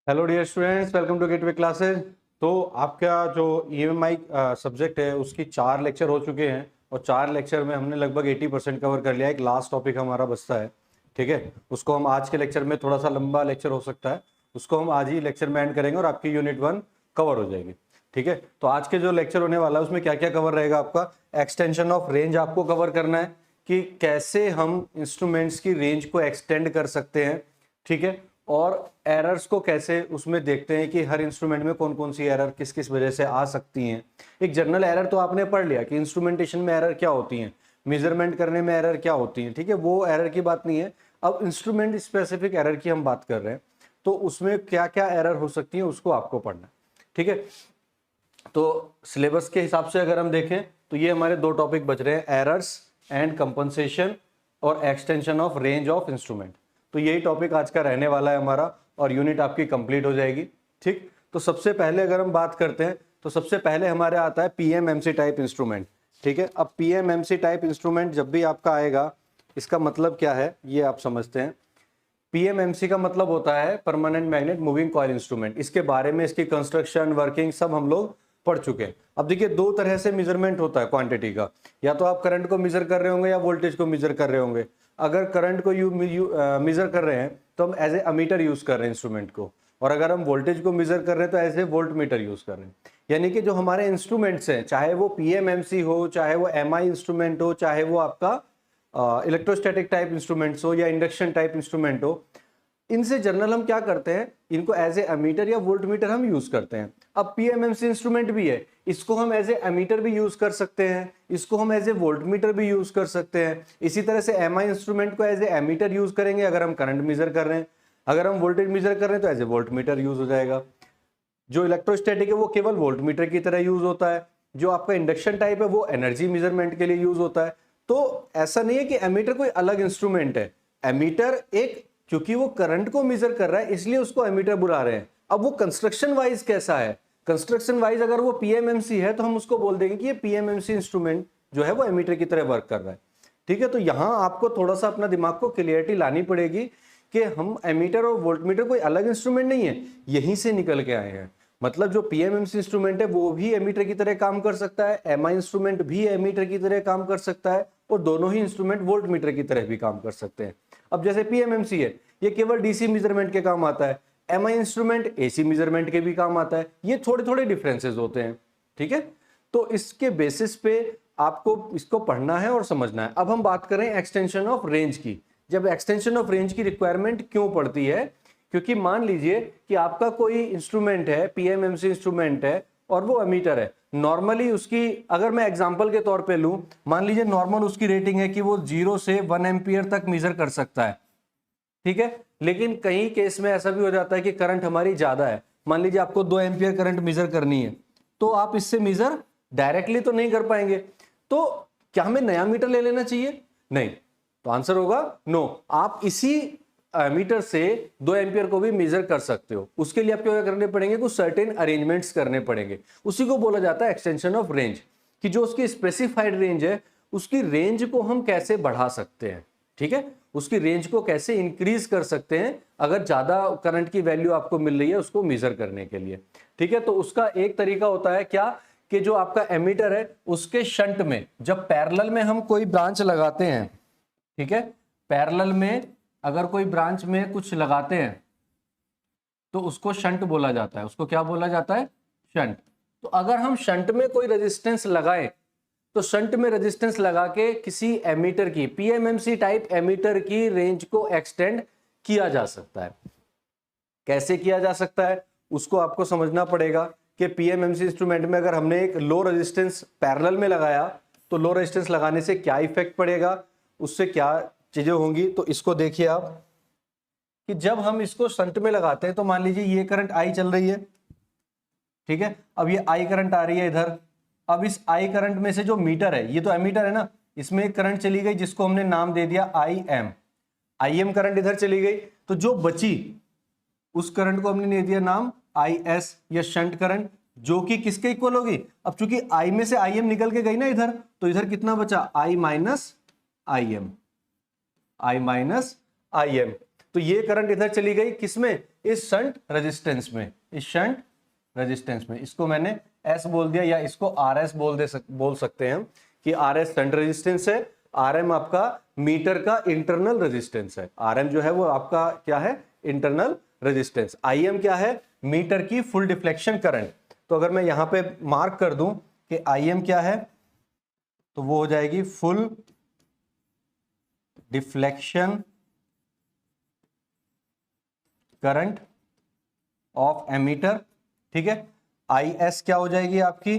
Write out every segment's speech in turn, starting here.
Hello dear students, welcome to Gateway Classes. तो आपका जो ईएमआई सब्जेक्ट है उसकी 4 लेक्चर हो चुके हैं और 4 लेक्चर में हमने लगभग 80% कवर कर लिया। एक लास्ट टॉपिक हमारा बचता है, ठीक है। उसको हम आज के लेक्चर में, थोड़ा सा लंबा लेक्चर हो सकता है, उसको हम आज ही लेक्चर में एंड करेंगे और आपकी यूनिट 1 कवर हो जाएगी, ठीक है। तो आज के जो लेक्चर होने वाला है उसमें क्या क्या कवर रहेगा आपका। एक्सटेंशन ऑफ रेंज आपको कवर करना है कि कैसे हम इंस्ट्रूमेंट्स की रेंज को एक्सटेंड कर सकते हैं, ठीक है। और एरर्स को कैसे उसमें देखते हैं कि हर इंस्ट्रूमेंट में कौन कौन सी एरर किस किस वजह से आ सकती हैं। एक जनरल एरर तो आपने पढ़ लिया कि इंस्ट्रूमेंटेशन में एरर क्या होती हैं, मेजरमेंट करने में एरर क्या होती हैं, ठीक है। वो एरर की बात नहीं है, अब इंस्ट्रूमेंट स्पेसिफिक एरर की हम बात कर रहे हैं। तो उसमें क्या क्या एरर हो सकती है उसको आपको पढ़ना है, ठीक है। तो सिलेबस के हिसाब से अगर हम देखें तो ये हमारे 2 टॉपिक बच रहे हैं, एरर्स एंड कंपनसेशन और extension of range of instrument. तो यही टॉपिक आज का रहने वाला है हमारा और यूनिट आपकी कंप्लीट हो जाएगी, ठीक। तो सबसे पहले अगर हम बात करते हैं तो सबसे पहले हमारे आता है पीएमएमसी टाइप इंस्ट्रूमेंट, ठीक है। अब पीएमएमसी टाइप इंस्ट्रूमेंट जब भी आपका आएगा, इसका मतलब क्या है ये आप समझते हैं। पीएमएमसी का मतलब होता है permanent magnet moving coil instrument. इसके बारे में, इसकी कंस्ट्रक्शन, वर्किंग सब हम लोग पढ़ चुके हैं। अब देखिए 2 तरह से मेजरमेंट होता है क्वांटिटी का, या तो आप करंट को मेजर कर रहे होंगे या वोल्टेज को मेजर कर रहे होंगे। अगर करंट को मेजर कर रहे हैं तो हम एज ए अमीटर यूज कर रहे हैं इंस्ट्रूमेंट को, और अगर हम वोल्टेज को मेजर कर रहे हैं तो as a volt meter use कर रहे हैं। यानी कि जो हमारे इंस्ट्रूमेंट्स हैं, चाहे वो पीएमएमसी हो, चाहे वो एमआई इंस्ट्रूमेंट हो, चाहे वो आपका इलेक्ट्रोस्टैटिक टाइप इंस्ट्रूमेंट्स हो या इंडक्शन टाइप इंस्ट्रूमेंट हो, इनसे जनरल हम क्या करते हैं, इनको एज ए एमीटर या वोल्ट मीटर हम यूज करते हैं। अब पीएमएमसी इंस्ट्रूमेंट भी है, इसको हम एज ए एमीटर भी यूज कर सकते हैं, इसको हम एज ए वोल्ट मीटर भी यूज कर सकते हैं। इसी तरह से एमआई इंस्ट्रूमेंट को एज ए एमीटर यूज करेंगे अगर हम करंट मेजर कर रहे हैं, अगर हम वोल्टेज मेजर कर रहे हैं तो as a volt meter use हो जाएगा। जो इलेक्ट्रोस्टैटिक है वो केवल वोल्ट मीटर की तरह यूज होता है। जो आपका इंडक्शन टाइप है वो एनर्जी मेजरमेंट के लिए यूज होता है। तो ऐसा नहीं है कि एमीटर कोई अलग इंस्ट्रूमेंट है। एमीटर एक, क्योंकि वो करंट को मेजर कर रहा है इसलिए उसको एमीटर बुला रहे हैं। अब वो कंस्ट्रक्शन वाइज कैसा है, कंस्ट्रक्शन वाइज अगर वो पीएमएमसी है तो हम उसको बोल देंगे कि ये पीएमएमसी इंस्ट्रूमेंट जो है वो एमीटर की तरह वर्क कर रहा है, ठीक है। तो यहां आपको थोड़ा सा अपना दिमाग को क्लियरिटी लानी पड़ेगी कि हम एमीटर और वोल्टमीटर कोई अलग इंस्ट्रूमेंट नहीं है, यहीं से निकल के आए हैं। मतलब जो पीएमएमसी इंस्ट्रूमेंट है वो भी एमीटर की तरह काम कर सकता है, एमआई इंस्ट्रूमेंट भी एमीटर की तरह काम कर सकता है, और दोनों ही इंस्ट्रूमेंट वोल्ट मीटर की तरह भी काम कर सकते हैं। अब जैसे पीएमएमसी है ये केवल डीसी मेजरमेंट के काम आता है, एमआई इंस्ट्रूमेंट एसी मेजरमेंट के भी काम आता है। ये थोड़े थोड़े डिफरेंसेस होते हैं, ठीक है। तो इसके बेसिस पे आपको इसको पढ़ना है और समझना है। अब हम बात करें एक्सटेंशन ऑफ रेंज की। जब एक्सटेंशन ऑफ रेंज की रिक्वायरमेंट क्यों पड़ती है, क्योंकि मान लीजिए कि आपका कोई इंस्ट्रूमेंट है, पीएमएमसी इंस्ट्रूमेंट है और वो एमीटर है। नॉर्मली उसकी, अगर मैं एग्जांपल के तौर पे लूं, मान लीजिए नॉर्मल उसकी रेटिंग है कि वो 0 से 1 एम्पियर तक मेजर कर सकता है, ठीक है। लेकिन कई केस में ऐसा भी हो जाता है कि करंट हमारी ज्यादा है। मान लीजिए आपको 2 एम्पियर करंट मेजर करनी है, तो आप इससे मेजर डायरेक्टली तो नहीं कर पाएंगे। तो क्या हमें नया मीटर ले लेना चाहिए? नहीं। तो आंसर होगा नो। आप इसी मीटर से 2 एम्पियर को भी मेजर कर सकते हो। उसके लिए आपको क्या करने पड़ेंगे, कुछ सर्टेन अरेंजमेंट्स करने पड़ेंगे। उसी को बोला जाता है एक्सटेंशन ऑफ रेंज, कि जो उसकी स्पेसिफाइड रेंज है उसकी रेंज को हम कैसे बढ़ा सकते हैं, ठीक है। उसकी रेंज को कैसे इंक्रीज कर सकते हैं अगर ज्यादा करंट की वैल्यू आपको मिल रही है उसको मेजर करने के लिए, ठीक है। तो उसका एक तरीका होता है क्या, कि जो आपका एमीटर है उसके शंट में जब पैरेलल में हम कोई ब्रांच लगाते हैं, ठीक है, पैरेलल में अगर कोई ब्रांच में कुछ लगाते हैं तो उसको शंट बोला जाता है। उसको क्या बोला जाता है? शंट। तो अगर हम शंट में कोई रेजिस्टेंस लगाए तो शंट में रेजिस्टेंस लगा के किसी एमीटर की, पीएमएमसी टाइप एमीटर की रेंज को एक्सटेंड किया जा सकता है। कैसे किया जा सकता है उसको आपको समझना पड़ेगा कि पीएमएमसी इंस्ट्रूमेंट में अगर हमने एक लो रेजिस्टेंस पैरेलल में लगाया तो लो रेजिस्टेंस लगाने से क्या इफेक्ट पड़ेगा, उससे क्या चीजें होंगी। तो इसको देखिए आप कि जब हम इसको शंट में लगाते हैं तो मान लीजिए ये करंट आई चल रही है, ठीक है। अब ये आई करंट आ रही है इधर। अब इस आई करंट में से जो मीटर है, ये तो एमीटर है ना, इसमें एक करंट चली गई जिसको हमने नाम दे दिया आई एम। आई एम करंट इधर चली गई, तो जो बची उस करंट को हमने दे दिया नाम आई एस या शंट करंट, जो कि किसके इक्वल होगी। अब चूंकि आई में से आई एम निकल के गई ना इधर, तो इधर कितना बचा, I minus I M, I minus I M. तो ये करंट इधर चली गई किसमें, इस शंट रेजिस्टेंस में, इस शंट रेजिस्टेंस में। इसको मैंने एस बोल दिया या इसको आर एस बोल सकते हैं हम कि आर एस शंट रेजिस्टेंस है, आर एम आपका मीटर का इंटरनल रेजिस्टेंस है। आर एम जो है वो आपका क्या है, इंटरनल रेजिस्टेंस। आई एम क्या है, मीटर की फुल डिफ्लेक्शन करंट। तो अगर मैं यहां पे मार्क कर दूं कि आई एम क्या है, तो वो हो जाएगी full deflection current of ammeter, ठीक है। आई एस क्या हो जाएगी आपकी,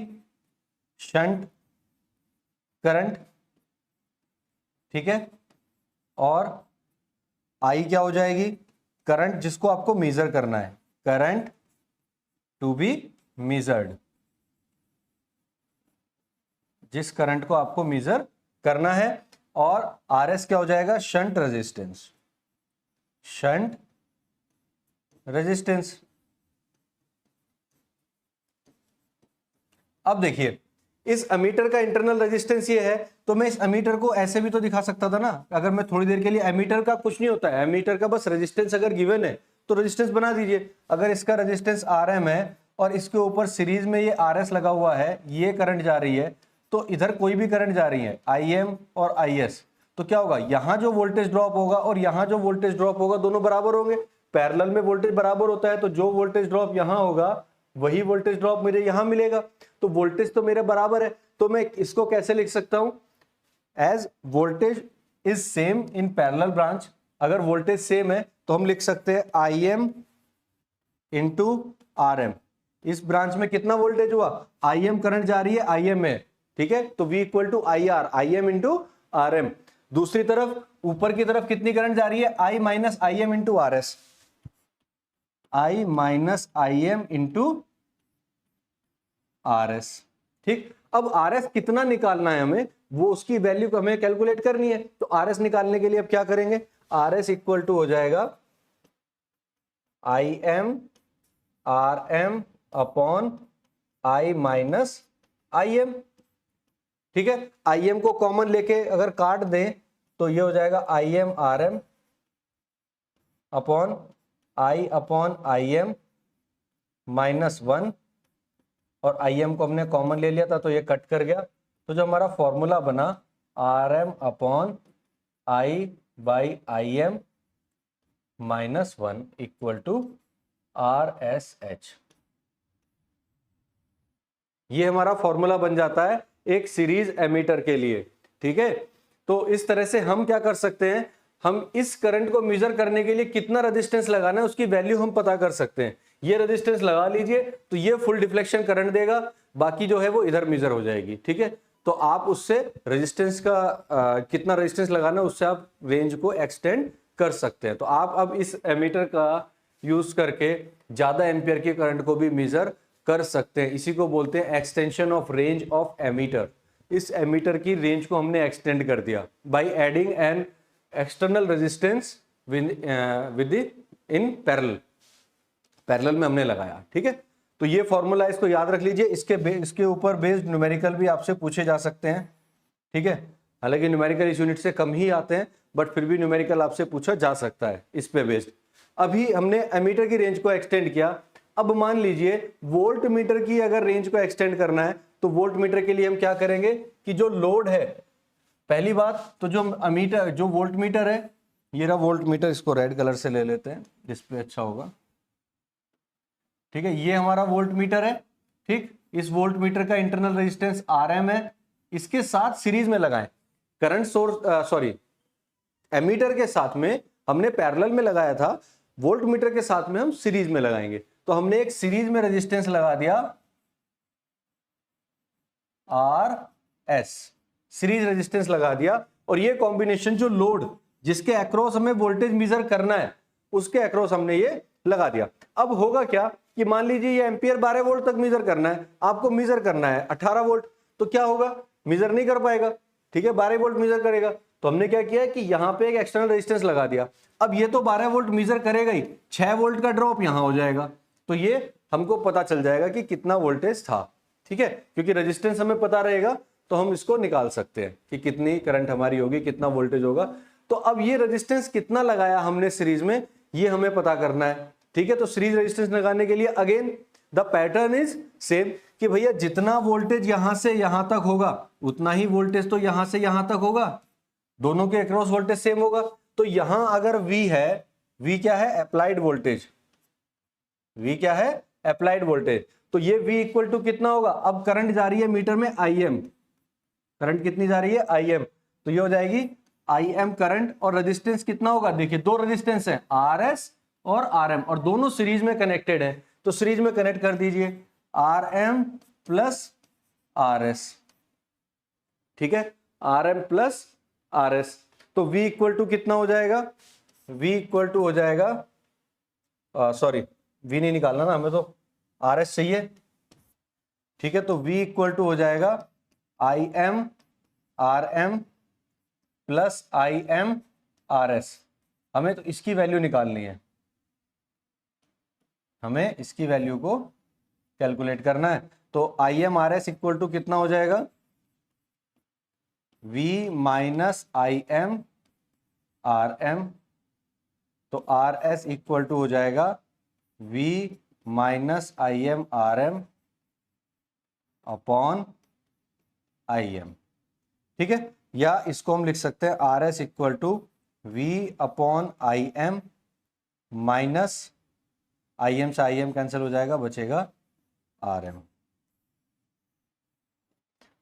शंट करंट, ठीक है। और आई क्या हो जाएगी, करंट जिसको आपको मेजर करना है, करंट टू बी मेजर्ड, जिस करंट को आपको मेजर करना है। और आर एस क्या हो जाएगा, शंट रेजिस्टेंस, शंट रेजिस्टेंस। अब देखिए इस एमीटर का इंटरनल रेजिस्टेंस ये है, तो मैं इस एमीटर को ऐसे भी तो दिखा सकता था ना। अगर मैं थोड़ी देर के लिए, एमीटर का कुछ नहीं होता है, एमीटर का बस रेजिस्टेंस अगर गिवन है तो रेजिस्टेंस बना दीजिए। अगर इसका रेजिस्टेंस आर एम है और इसके ऊपर सीरीज में ये आर एस लगा हुआ है, ये करंट जा रही है, तो इधर कोई भी करंट जा रही है, आई एम और आई एस, तो क्या होगा, यहां जो वोल्टेज ड्रॉप होगा और यहां जो वोल्टेज ड्रॉप होगा दोनों बराबर होंगे। पैरेलल में वोल्टेज बराबर होता है, तो जो वोल्टेज ड्रॉप यहां होगा वही वोल्टेज ड्रॉप मुझे यहां मिलेगा। तो वोल्टेज तो मेरे बराबर है, तो मैं इसको कैसे लिख सकता हूं, as voltage is same in parallel branch. अगर वोल्टेज सेम है तो हम लिख सकते हैं I M into R M. इस ब्रांच में कितना वोल्टेज हुआ, आई एम करंट जा रही है आई एम में, ठीक है, तो V equal to I R, I M into R M. दूसरी तरफ ऊपर की तरफ कितनी करंट जा रही है, I minus I M into R S, I minus I M into R S, ठीक। अब आर एस कितना निकालना है हमें, वो उसकी वैल्यू को हमें कैलकुलेट करनी है। तो आर एस निकालने के लिए अब क्या करेंगे, आर एस इक्वल टू हो जाएगा I M R M upon I minus I M, ठीक है। आई एम को कॉमन लेके अगर काट दें तो ये हो जाएगा I M R M upon I M minus 1, और आई एम को हमने कॉमन ले लिया था तो ये कट कर गया। तो जो हमारा फॉर्मूला बना R M upon I by I M minus 1 equal to R S H, ये हमारा फॉर्मूला बन जाता है एक सीरीज एमीटर के लिए, ठीक है। तो इस तरह से हम क्या कर सकते हैं, हम इस करंट को मेजर करने के लिए कितना रेजिस्टेंस लगाना है उसकी वैल्यू हम पता कर सकते हैं। ये रेजिस्टेंस लगा लीजिए तो ये फुल डिफ्लेक्शन करंट देगा, बाकी जो है वो इधर मेजर हो जाएगी, ठीक है। तो आप उससे रेजिस्टेंस का कितना रेजिस्टेंस लगाना है उससे आप रेंज को एक्सटेंड कर सकते हैं। तो आप अब इस एमीटर का यूज करके ज्यादा एम्पियर के करंट को भी मेजर कर सकते हैं। इसी को बोलते हैं extension of range of ammeter. इस एमीटर की रेंज को हमने एक्सटेंड कर दिया by adding an external resistance with in parallel में हमने लगाया, ठीक है। तो ये फॉर्मूला इसको याद रख लीजिए। इसके ऊपर बेस्ड न्यूमेरिकल भी आपसे पूछे जा सकते हैं, ठीक है। हालांकि न्यूमेरिकल इस यूनिट से कम ही आते हैं, बट फिर भी न्यूमेरिकल आपसे पूछा जा सकता है इस पे बेस्ड। अभी हमने एमीटर की रेंज को एक्सटेंड किया। अब मान लीजिए वोल्ट मीटर की अगर रेंज को एक्सटेंड करना है तो वोल्ट मीटर के लिए हम क्या करेंगे कि जो लोड है, पहली बात तो जो वोल्ट मीटर है, ये रहा वोल्ट मीटर, इसको रेड कलर से ले लेते हैं, डिस्प्ले अच्छा होगा, ठीक है। ये हमारा वोल्ट मीटर है, ठीक। इस वोल्ट मीटर का इंटरनल रेजिस्टेंस आर एम है, इसके साथ सीरीज में लगाएं करंट सोर्स, एमीटर के साथ में हमने पैरेलल में लगाया था, वोल्ट मीटर के साथ में हम सीरीज में लगाएंगे। तो हमने एक सीरीज में रेजिस्टेंस लगा दिया आर एस, सीरीज रेजिस्टेंस लगा दिया, और ये कॉम्बिनेशन जो लोड जिसके अक्रॉस हमें वोल्टेज मेजर करना है उसके अक्रॉस हमने ये लगा दिया। अब होगा क्या कि मान लीजिए ये एम्पियर 12 वोल्ट तक मेजर करना है, आपको मेजर करना है 18 वोल्ट, तो क्या होगा, मेजर नहीं कर पाएगा, ठीक है, 12 वोल्ट मेजर करेगा। तो हमने क्या किया कि यहां पे एक एक्सटर्नल रेजिस्टेंस लगा दिया। अब ये तो 12 वोल्ट मेजर करेगा ही, 6 वोल्ट का ड्रॉप यहां हो जाएगा, तो ये हमको पता चल जाएगा कि कितना वोल्टेज था, ठीक है। क्योंकि रेजिस्टेंस हमें पता रहेगा तो हम इसको निकाल सकते हैं कि कितनी करंट हमारी होगी, कितना वोल्टेज होगा। तो अब ये रेजिस्टेंस कितना लगाया हमने सीरीज में, ये हमें पता करना है। ठीक है। तो सीरीज रेजिस्टेंस लगाने के लिए again the pattern is same कि भैया जितना वोल्टेज यहां से यहां तक होगा उतना ही वोल्टेज तो यहां से यहां तक होगा, दोनों के अक्रॉस वोल्टेज सेम होगा। तो यहां अगर V है, V क्या है? Applied voltage. V क्या है? Applied voltage. तो ये V इक्वल टू कितना होगा? अब करंट जा रही है मीटर में IM, करंट कितनी जा रही है? IM। तो ये हो जाएगी IM करंट, और रेजिस्टेंस कितना होगा? देखिए दो रेजिस्टेंस है RS और RM, और दोनों सीरीज में कनेक्टेड है। तो सीरीज में कनेक्ट कर दीजिए RM प्लस RS, ठीक है, RM प्लस RS। तो V इक्वल टू कितना हो जाएगा? V इक्वल टू हो जाएगा, सॉरी V नहीं निकालना ना हमें, तो RS चाहिए, ठीक है। तो V इक्वल टू हो जाएगा IM RM plus IM RS। हमें तो इसकी वैल्यू निकालनी है, हमें इसकी वैल्यू को कैलकुलेट करना है। तो IM RS इक्वल टू कितना हो जाएगा? V minus IM RM। तो RS इक्वल टू हो जाएगा V minus IM RM upon IM, ठीक है। या इसको हम लिख सकते हैं RS equal to V upon IM minus IM से IM कैंसिल हो जाएगा, बचेगा RM।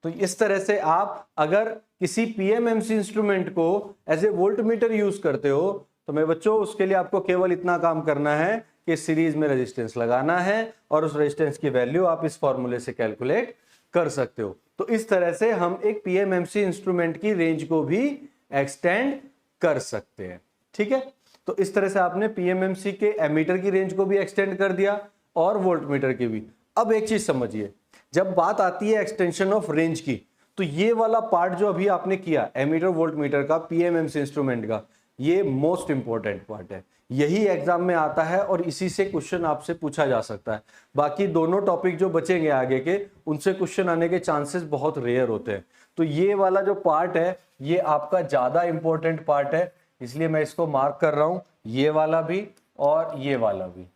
तो इस तरह से आप अगर किसी PMMC इंस्ट्रूमेंट को as a volt meter use करते हो तो मेरे बच्चों उसके लिए आपको केवल इतना काम करना है कि सीरीज में रेजिस्टेंस लगाना है और उस रेजिस्टेंस की वैल्यू आप इस फॉर्मूले से कैलकुलेट कर सकते हो। तो इस तरह से हम एक PMMC इंस्ट्रूमेंट की रेंज को भी एक्सटेंड कर सकते हैं, ठीक है। तो इस तरह से आपने PMMC के एमीटर की रेंज को भी एक्सटेंड कर दिया और वोल्ट मीटर की भी। अब एक चीज समझिए, जब बात आती है एक्सटेंशन ऑफ रेंज की, तो ये वाला पार्ट जो अभी आपने किया एमीटर वोल्ट मीटर का PMMC इंस्ट्रूमेंट का, ये मोस्ट इंपॉर्टेंट पार्ट है, यही एग्जाम में आता है और इसी से क्वेश्चन आपसे पूछा जा सकता है। बाकी दोनों टॉपिक जो बचेंगे आगे के, उनसे क्वेश्चन आने के चांसेस बहुत रेयर होते हैं। तो ये वाला जो पार्ट है ये आपका ज्यादा इंपॉर्टेंट पार्ट है, इसलिए मैं इसको मार्क कर रहा हूं, ये वाला भी और ये वाला भी,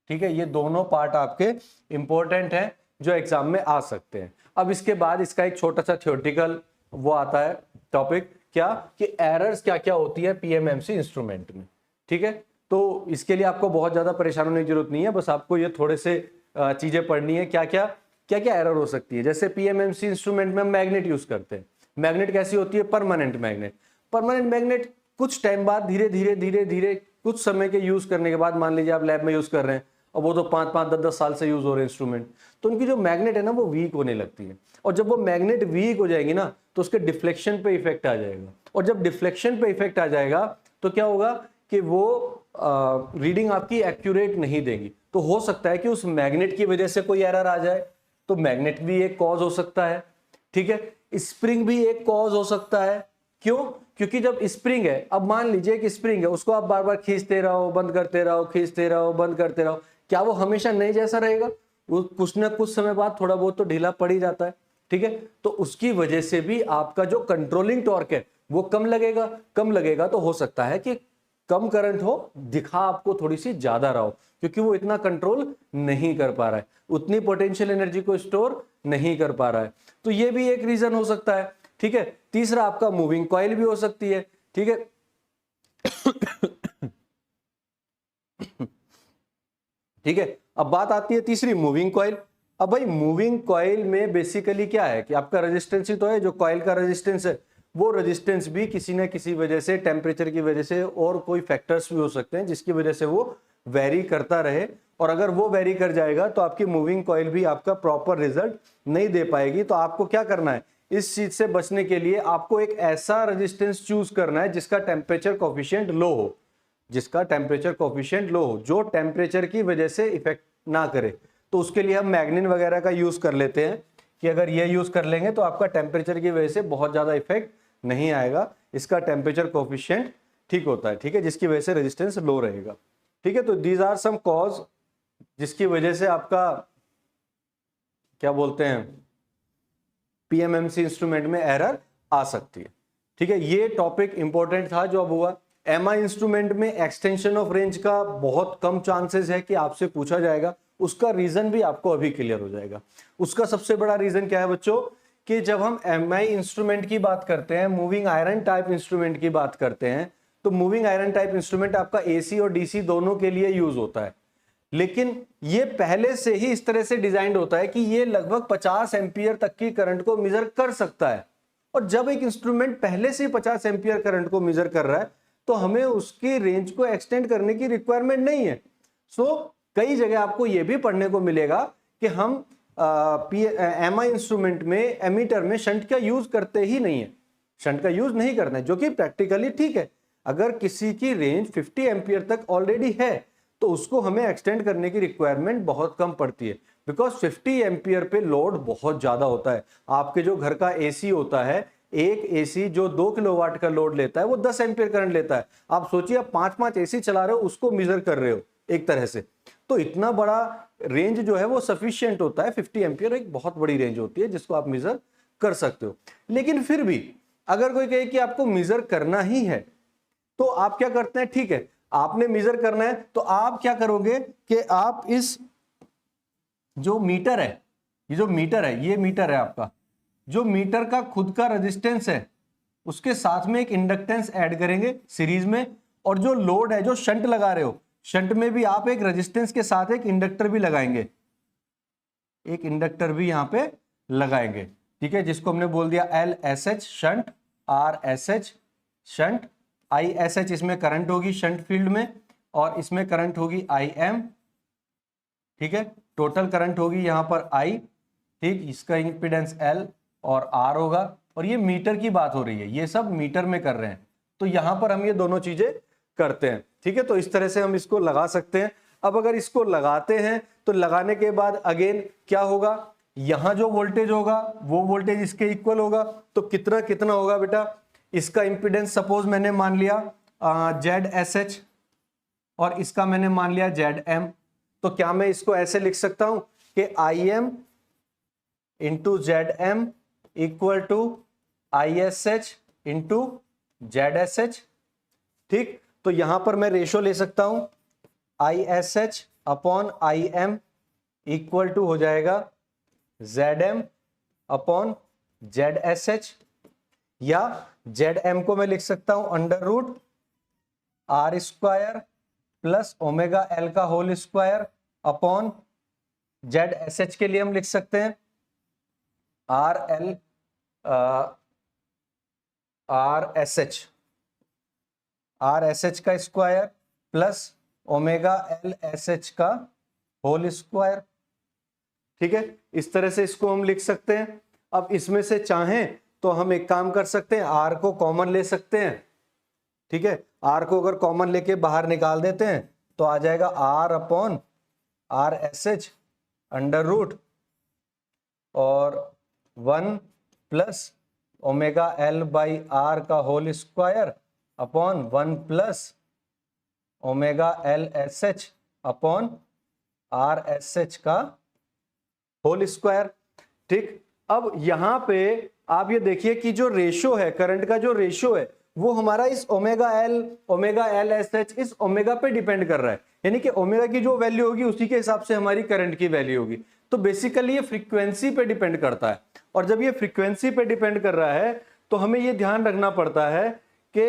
ठीक है। ये दोनों पार्ट आपके इंपॉर्टेंट हैं जो एग्जाम में आ सकते हैं। अब इसके बाद इसका एक छोटा सा थ्योरेटिकल वो आता है टॉपिक, क्या कि एरर्स क्या क्या होती है PMMC इंस्ट्रूमेंट में, ठीक है। तो इसके लिए आपको बहुत ज्यादा परेशान होने की जरूरत नहीं है, बस आपको ये थोड़े से चीजें पढ़नी है, क्या क्या एरर हो सकती है। जैसे PMMC इंस्ट्रूमेंट में हम मैग्नेट यूज करते हैं। मैग्नेट कैसी होती है? Permanent magnet. परमानेंट मैग्नेट कुछ टाइम बाद धीरे धीरे कुछ समय के यूज करने के बाद, मान लीजिए आप लैब में यूज कर रहे हैं और वो तो 5-5, 10-10 साल से यूज हो रहे हैं इंस्ट्रूमेंट, तो उनकी जो मैग्नेट है ना वो वीक होने लगती है, और जब वो मैग्नेट वीक हो जाएगी ना तो उसके डिफ्लेक्शन पे इफेक्ट आ जाएगा, और जब डिफ्लेक्शन पे इफेक्ट आ जाएगा तो क्या होगा कि वो रीडिंग आपकी एक्यूरेट नहीं देगी। तो हो सकता है कि उस मैग्नेट की वजह से कोई एरर आ जाए, तो मैग्नेट भी एक कॉज हो सकता है, ठीक है। स्प्रिंग भी एक कॉज हो सकता है। क्यों? क्योंकि जब स्प्रिंग है, अब मान लीजिए कि स्प्रिंग है, उसको आप बार बार खींचते रहो, बंद करते रहो, खींचते रहो, बंद करते रहो, क्या वो हमेशा नए जैसा रहेगा? वो कुछ ना कुछ समय बाद थोड़ा बहुत तो ढीला पड़ ही जाता है, ठीक है। तो उसकी वजह से भी आपका जो कंट्रोलिंग टॉर्क है वो कम लगेगा। तो हो सकता है कि कम करंट हो, दिखा आपको थोड़ी सी ज्यादा रहा हो, क्योंकि वो इतना कंट्रोल नहीं कर पा रहा है, उतनी पोटेंशियल एनर्जी को स्टोर नहीं कर पा रहा है। तो ये भी एक रीजन हो सकता है, ठीक है। तीसरा आपका मूविंग कॉइल भी हो सकती है, ठीक है। ठीक है। अब बात आती है तीसरी, मूविंग कॉइल। अब भाई मूविंग कॉइल में बेसिकली क्या है कि आपका रेजिस्टेंस ही तो है, जो कॉइल का रेजिस्टेंस है वो रेजिस्टेंस भी किसी ना किसी वजह से, टेम्परेचर की वजह से और कोई फैक्टर्स भी हो सकते हैं जिसकी वजह से वो वेरी करता रहे, और अगर वो वेरी कर जाएगा तो आपकी मूविंग कॉइल भी आपका प्रॉपर रिजल्ट नहीं दे पाएगी। तो आपको क्या करना है, इस चीज से बचने के लिए आपको एक ऐसा रेजिस्टेंस चूज करना है जिसका टेम्परेचर कोफिशिएंट लो हो, जो टेम्परेचर की वजह से इफेक्ट ना करे। तो उसके लिए हम मैग्नीन वगैरह का यूज कर लेते हैं कि अगर ये यूज कर लेंगे तो आपका टेम्परेचर की वजह से बहुत ज्यादा इफेक्ट नहीं आएगा, इसका टेम्परेचर कोफिशिएंट ठीक होता है, ठीक है, जिसकी वजह से रेजिस्टेंस लो रहेगा, ठीक है। तो दीज आर सम कॉज जिसकी वजह से आपका क्या बोलते हैं PMMC इंस्ट्रूमेंट में एरर आ सकती है, ठीक है। ये टॉपिक इंपॉर्टेंट था जो अब हुआ। एमआई इंस्ट्रूमेंट में एक्सटेंशन ऑफ रेंज का बहुत कम चांसेस है कि आपसे पूछा जाएगा। उसका रीजन भी आपको अभी क्लियर हो जाएगा। उसका सबसे बड़ा रीजन क्या है बच्चों, कि जब हम एमआई इंस्ट्रूमेंट की बात करते हैं, मूविंग आयरन टाइप इंस्ट्रूमेंट की बात करते हैं, तो मूविंग आयरन टाइप इंस्ट्रूमेंट आपका एसी और डीसी दोनों के लिए यूज होता है, लेकिन ये पहले से ही इस तरह से डिजाइंड होता है कि ये लगभग 50 एम्पियर तक की करंट को मेजर कर सकता है। और जब एक इंस्ट्रूमेंट पहले से 50 एम्पियर करंट को मेजर कर रहा है तो हमें उसकी रेंज को एक्सटेंड करने की रिक्वायरमेंट नहीं है। कई जगह आपको यह भी पढ़ने को मिलेगा कि हम एमआई इंस्ट्रूमेंट में एमीटर में शंट का यूज करते ही नहीं है, शंट का यूज नहीं करना है, जो कि प्रैक्टिकली ठीक है। अगर किसी की रेंज 50 एम्पियर तक ऑलरेडी है तो उसको हमें एक्सटेंड करने की रिक्वायरमेंट बहुत कम पड़ती है, बिकॉज 50 एम्पियर पे लोड बहुत ज्यादा होता है। आपके जो घर का एसी होता है, एक एसी जो 2 किलोवाट का लोड लेता है वो 10 एम्पियर करंट लेता है। आप सोचिए आप 5-5 एसी चला रहे हो, उसको मेजर कर रहे हो एक तरह से, तो इतना बड़ा रेंज जो है वो सफिशिएंट होता है। 50 एम्पियर एक बहुत बड़ी रेंज होती है जिसको आप मेजर कर सकते हो। लेकिन फिर भी अगर कोई कहे कि आपको मेजर करना ही है तो आप क्या करते हैं, ठीक है आपने मेजर करना है तो आप क्या करोगे कि आप इस जो मीटर है, ये जो मीटर है, ये मीटर है आपका, जो मीटर का खुद का रेजिस्टेंस है उसके साथ में एक इंडक्टेंस ऐड करेंगे सीरीज में, और जो लोड है जो शंट लगा रहे हो, शंट में भी आप एक रेजिस्टेंस के साथ एक इंडक्टर भी लगाएंगे, एक इंडक्टर भी यहां पे लगाएंगे, ठीक है, जिसको हमने बोल दिया LSH shunt, RSH shunt, ISH इसमें करंट होगी शंट फील्ड में, और इसमें करंट होगी IM, ठीक है, टोटल करंट होगी यहां पर I, ठीक, इसका इंपीडेंस L और R होगा, और ये मीटर की बात हो रही है, ये सब मीटर में कर रहे हैं, तो यहां पर हम ये दोनों चीजें करते हैं, ठीक है। तो इस तरह से हम इसको लगा सकते हैं। अब अगर इसको लगाते हैं तो लगाने के बाद अगेन क्या होगा, यहां जो वोल्टेज होगा वो वोल्टेज इसके इक्वल होगा, तो कितना कितना होगा बेटा, इसका इंपीडेंस सपोज मैंने मान लिया ZSH और इसका मैंने मान लिया ZM, तो क्या मैं इसको ऐसे लिख सकता हूं कि IM into ZM equal to ISH into ZSH, ठीक। तो यहां पर मैं रेशो ले सकता हूं ISH upon IM equal to हो जाएगा ZM अपॉन ZSH, या ZM को मैं लिख सकता हूं under root R square plus omega L का होल स्क्वायर अपॉन ZSH के लिए हम लिख सकते हैं RSH का स्क्वायर प्लस ओमेगा LSH का होल स्क्वायर, ठीक है। इस तरह से इसको हम लिख सकते हैं। अब इसमें से चाहें तो हम एक काम कर सकते हैं, R को कॉमन ले सकते हैं, ठीक है, R को अगर कॉमन लेके बाहर निकाल देते हैं तो आ जाएगा R upon RSH under root और 1 plus omega L by R का whole square upon 1 plus omega LSH upon RSH का होल स्क्वायर, ठीक। अब यहां पे आप ये देखिए कि जो रेशो है, करंट का जो रेशो है वो हमारा इस ओमेगा LSH इस ओमेगा पे डिपेंड कर रहा है, यानी कि ओमेगा की जो वैल्यू होगी उसी के हिसाब से हमारी करंट की वैल्यू होगी। तो बेसिकली ये फ्रीक्वेंसी पे डिपेंड करता है, और जब ये फ्रीक्वेंसी पे डिपेंड कर रहा है तो हमें ये ध्यान रखना पड़ता है कि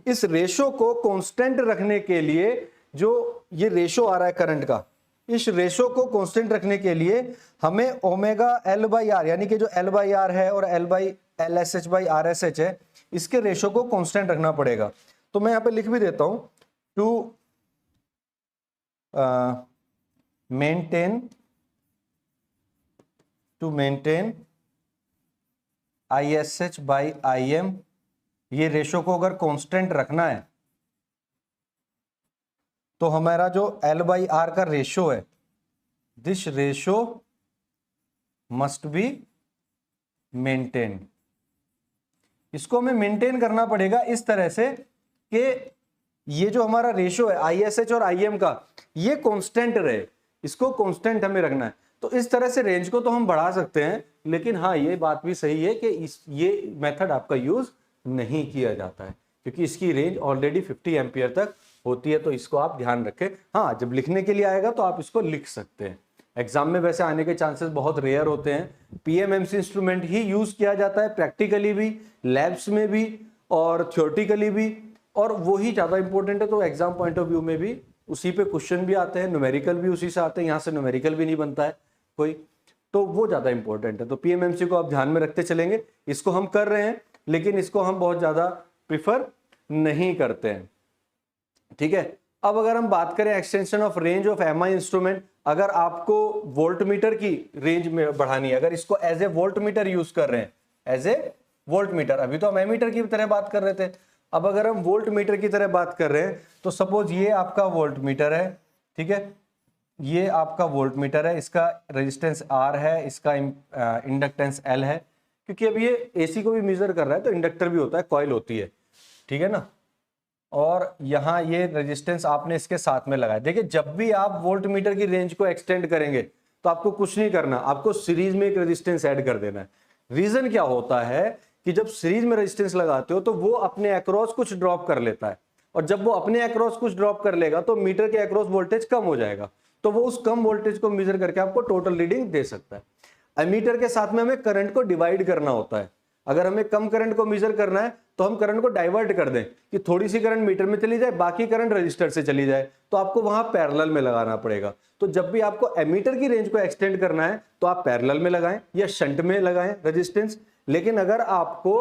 इस रेशो को कांस्टेंट रखने के लिए, जो ये रेशो आ रहा है करंट का, इस रेशो को कांस्टेंट रखने के लिए हमें ओमेगा L बाई आर, यानी कि जो L बाई आर है और L by LSH by RSH है, इसके रेशो को कांस्टेंट रखना पड़ेगा। तो मैं यहां पे लिख भी देता हूं, to maintain ISH by IM, ये रेशो को अगर कांस्टेंट रखना है तो हमारा जो L बाई आर का रेशो है, this ratio must be maintain. इसको हमें मेंटेन करना पड़ेगा इस तरह से कि ये जो हमारा रेशो है ISH और IM का, ये कांस्टेंट रहे, इसको कांस्टेंट हमें रखना है। तो इस तरह से रेंज को तो हम बढ़ा सकते हैं, लेकिन हाँ ये बात भी सही है कि ये मेथड आपका यूज नहीं किया जाता है, क्योंकि इसकी रेंज ऑलरेडी 50 एम्पियर तक होती है, तो इसको आप ध्यान रखें। हाँ, जब लिखने के लिए आएगा तो आप इसको लिख सकते हैं। एग्जाम में वैसे आने के चांसेस बहुत रेयर होते हैं। पीएमएमसी इंस्ट्रूमेंट ही यूज किया जाता है प्रैक्टिकली भी, लैब्स में भी और थियोरेटिकली भी, और वो ही ज्यादा इंपॉर्टेंट है। तो एग्जाम पॉइंट ऑफ व्यू में भी उसी पे क्वेश्चन भी आते हैं, न्यूमेरिकल भी उसी से आते हैं, यहाँ से न्यूमेरिकल भी नहीं बनता है कोई, तो वो ज्यादा इंपॉर्टेंट है। तो पीएमएमसी को आप ध्यान में रखते चलेंगे। इसको हम कर रहे हैं लेकिन इसको हम बहुत ज्यादा प्रिफर नहीं करते हैं, ठीक है। अब अगर हम बात करें extension of range of MI instrument, अगर आपको वोल्टमीटर की रेंज में बढ़ानी है, अगर इसको एज ए वोल्टमीटर यूज कर रहे हैं, एज ए वोल्टमीटर, अभी तो हम एमीटर की तरह बात कर रहे थे, अब अगर हम वोल्टमीटर की तरह बात कर रहे हैं तो सपोज ये आपका वोल्टमीटर है, ठीक है, ये आपका वोल्टमीटर है, इसका रेजिस्टेंस R है, इसका इंडक्टेंस L है, क्योंकि अब ये AC को भी मेजर कर रहा है तो इंडक्टर भी होता है, कॉइल होती है, ठीक है ना। और यहाँ ये रेजिस्टेंस आपने इसके साथ में लगाया। देखिए, जब भी आप वोल्टमीटर की रेंज को एक्सटेंड करेंगे तो आपको कुछ नहीं करना, आपको सीरीज में एक रेजिस्टेंस ऐड कर देना है। रीजन क्या होता है कि जब सीरीज में रेजिस्टेंस लगाते हो तो वो अपने अक्रॉस कुछ ड्रॉप कर लेता है, और जब वो अपने अक्रॉस कुछ ड्रॉप कर लेगा तो मीटर के अक्रॉस वोल्टेज कम हो जाएगा, तो वो उस कम वोल्टेज को मेजर करके आपको टोटल रीडिंग दे सकता है। एमीटर के साथ में हमें करंट को डिवाइड करना होता है। अगर हमें कम करंट को मेजर करना है तो हम करंट को डाइवर्ट कर दें कि थोड़ी सी करंट मीटर में चली जाए, बाकी करंट रजिस्टर से चली जाए, तो आपको वहां पैरेलल में लगाना पड़ेगा। तो जब भी आपको एमीटर की रेंज को एक्सटेंड करना है तो आप पैरेलल में लगाएं या शंट में लगाएं रेजिस्टेंस। लेकिन अगर आपको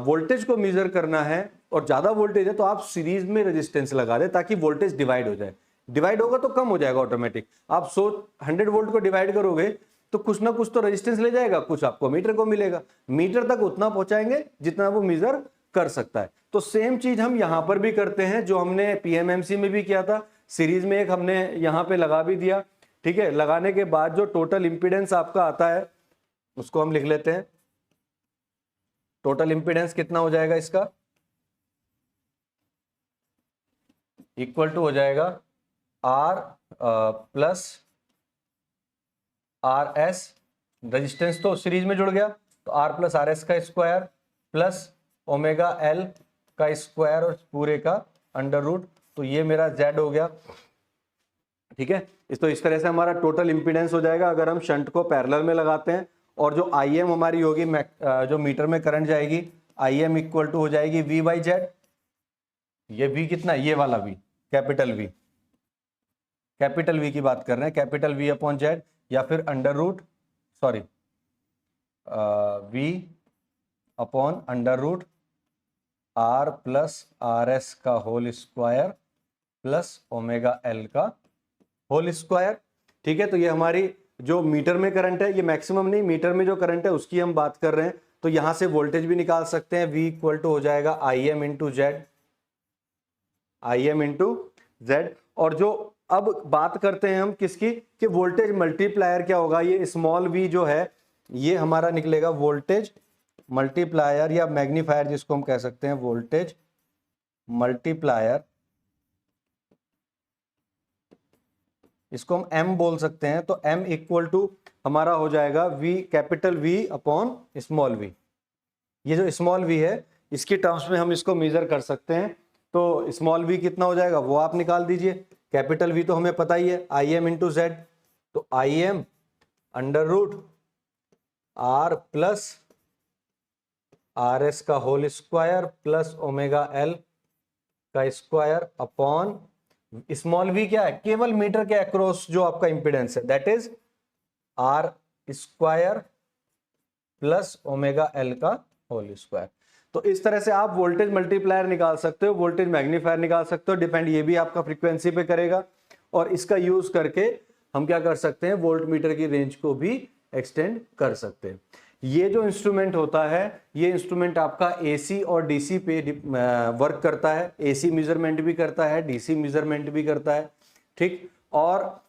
वोल्टेज को मेजर करना है और ज्यादा वोल्टेज है तो आप सीरीज में रेजिस्टेंस लगा दें ताकि वोल्टेज डिवाइड हो जाए। डिवाइड होगा तो कम हो जाएगा ऑटोमेटिक। आप 100 वोल्ट को डिवाइड करोगे तो कुछ ना कुछ तो रेजिस्टेंस ले जाएगा, कुछ आपको मीटर को मिलेगा, मीटर तक उतना पहुंचाएंगे जितना वो मेजर कर सकता है। तो सेम चीज हम यहां पर भी करते हैं, जो हमने पीएमएमसी में भी किया था। सीरीज में एक हमने यहां पे लगा भी दिया, ठीक है। लगाने के बाद जो टोटल इंपीडेंस आपका आता है उसको हम लिख लेते हैं। टोटल इंपीडेंस कितना हो जाएगा इसका, इक्वल टू हो जाएगा R प्लस RS, रेजिस्टेंस तो सीरीज में जुड़ गया तो R प्लस RS का स्क्वायर प्लस ओमेगा L का स्क्वायर और पूरे का अंडर रूट, तो ये मेरा Z हो गया, ठीक है। तो इस तरह से हमारा टोटल इंपीडेंस हो जाएगा अगर हम शंट को पैरेलल में लगाते हैं। और जो IM हमारी होगी, जो मीटर में करंट जाएगी, IM इक्वल टू हो जाएगी V बाई Z। ये V कितना, ये वाला V, कैपिटल V की बात कर रहे हैं, कैपिटल V अपॉन Z, या फिर under root V upon under root R plus RS का whole square plus omega L का होल स्क्वायर, ठीक है। तो ये हमारी जो मीटर में करंट है, ये मैक्सिमम नहीं, मीटर में जो करंट है उसकी हम बात कर रहे हैं। तो यहां से वोल्टेज भी निकाल सकते हैं, V इक्वल टू हो जाएगा IM इंटू Z। और जो अब बात करते हैं हम किसकी, कि वोल्टेज मल्टीप्लायर क्या होगा। ये स्मॉल v जो है ये हमारा निकलेगा वोल्टेज मल्टीप्लायर या मैग्नीफायर, जिसको हम कह सकते हैं वोल्टेज मल्टीप्लायर, इसको हम m बोल सकते हैं। तो m इक्वल टू हमारा हो जाएगा v, capital V upon small v। ये जो स्मॉल v है इसकी टर्म्स में हम इसको मेजर कर सकते हैं। तो स्मॉल v कितना हो जाएगा वो आप निकाल दीजिए। कैपिटल V तो हमें पता ही है, IM इंटू Z, तो IM under root R plus RS का whole square plus omega L का स्क्वायर अपॉन स्मॉल v क्या है, केवल मीटर के अक्रॉस जो आपका इंपीडेंस है, that is R square plus omega L का होल स्क्वायर। तो इस तरह से आप वोल्टेज मल्टीप्लायर निकाल सकते हो, वोल्टेज मैग्नीफायर निकाल सकते हो, डिपेंड ये भी आपका फ्रीक्वेंसी पे करेगा। और इसका यूज करके हम क्या कर सकते हैं, वोल्ट मीटर की रेंज को भी एक्सटेंड कर सकते हैं। ये जो इंस्ट्रूमेंट होता है, ये इंस्ट्रूमेंट आपका AC और DC पे वर्क करता है। AC मेजरमेंट भी करता है, DC मेजरमेंट भी करता है, ठीक। और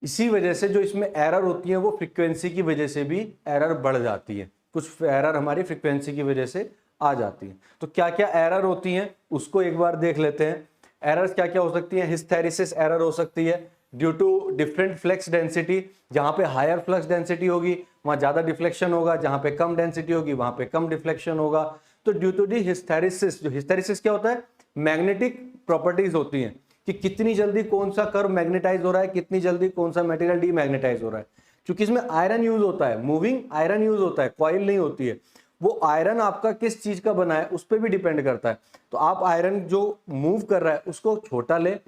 इसी वजह से जो इसमें एरर होती है वो फ्रीक्वेंसी की वजह से भी एरर बढ़ जाती है। कुछ एरर हमारी फ्रीक्वेंसी की वजह से आ जाती है। तो क्या क्या एरर होती हैं उसको एक बार देख लेते हैं। एरर्स क्या क्या हो सकती हैं, हिस्टैरिसीस एरर हो सकती है due to different flux density. जहां पे हायर फ्लक्स डेंसिटी होगी वहां ज्यादा डिफ्लेक्शन होगा, जहां पे कम डेंसिटी होगी वहां पे कम डिफ्लेक्शन होगा। तो ड्यू टू दी हिस्टैरिसिस, जो हिस्टैरिसिस क्या होता है, मैग्नेटिक प्रॉपर्टीज होती हैं कि कितनी जल्दी कौन सा कर्व मैग्नेटाइज हो रहा है, कितनी जल्दी कौन सा मटेरियल डीमैग्नेटाइज हो रहा है। क्योंकि इसमें आयरन यूज होता है, मूविंग आयरन यूज होता है, कॉइल नहीं होती है। वो आयरन आपका किस चीज का बना है उस पर भी डिपेंड करता है। तो आप आयरन जो मूव कर रहा है उसको छोटा ले,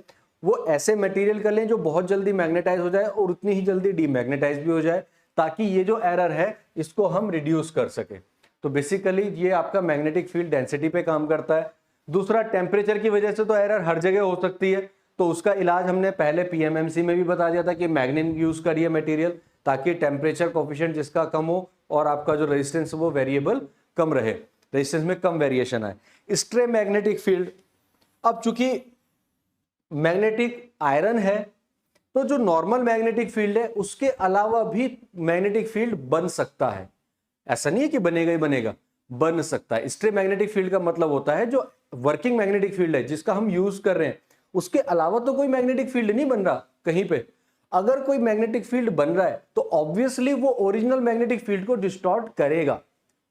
वो ऐसे मटेरियल कर लें जो बहुत जल्दी मैग्नेटाइज हो जाए और उतनी ही जल्दी डीमैग्नेटाइज भी हो जाए, ताकि ये जो एरर है इसको हम रिड्यूस कर सके। तो बेसिकली ये आपका मैग्नेटिक फील्ड डेंसिटी पे काम करता है। दूसरा, टेम्परेचर की वजह से तो एरर हर जगह हो सकती है, तो उसका इलाज हमने पहले पीएमएमसी में भी बता दिया था कि मैग्नीन यूज करिए मटेरियल, ताकि टेम्परेचर कोफिशिएंट जिसका कम हो और आपका जो रेजिस्टेंस वो वेरिएबल कम रहे, रेजिस्टेंस में कम वेरिएशन आए। स्ट्रे मैग्नेटिक फील्ड, अब चूंकि मैग्नेटिक आयरन है तो जो नॉर्मल मैग्नेटिक फील्ड है उसके अलावा भी मैग्नेटिक फील्ड बन सकता है। ऐसा नहीं है कि बनेगा ही बनेगा, बन सकता है। स्ट्रे मैग्नेटिक फील्ड का मतलब होता है जो वर्किंग मैग्नेटिक फील्ड है जिसका हम यूज कर रहे हैं, उसके अलावा तो कोई मैग्नेटिक फील्ड नहीं बन रहा कहीं पे। अगर कोई मैग्नेटिक फील्ड बन रहा है तो ऑब्वियसली वो ओरिजिनल मैग्नेटिक फील्ड को डिस्टॉर्ट करेगा,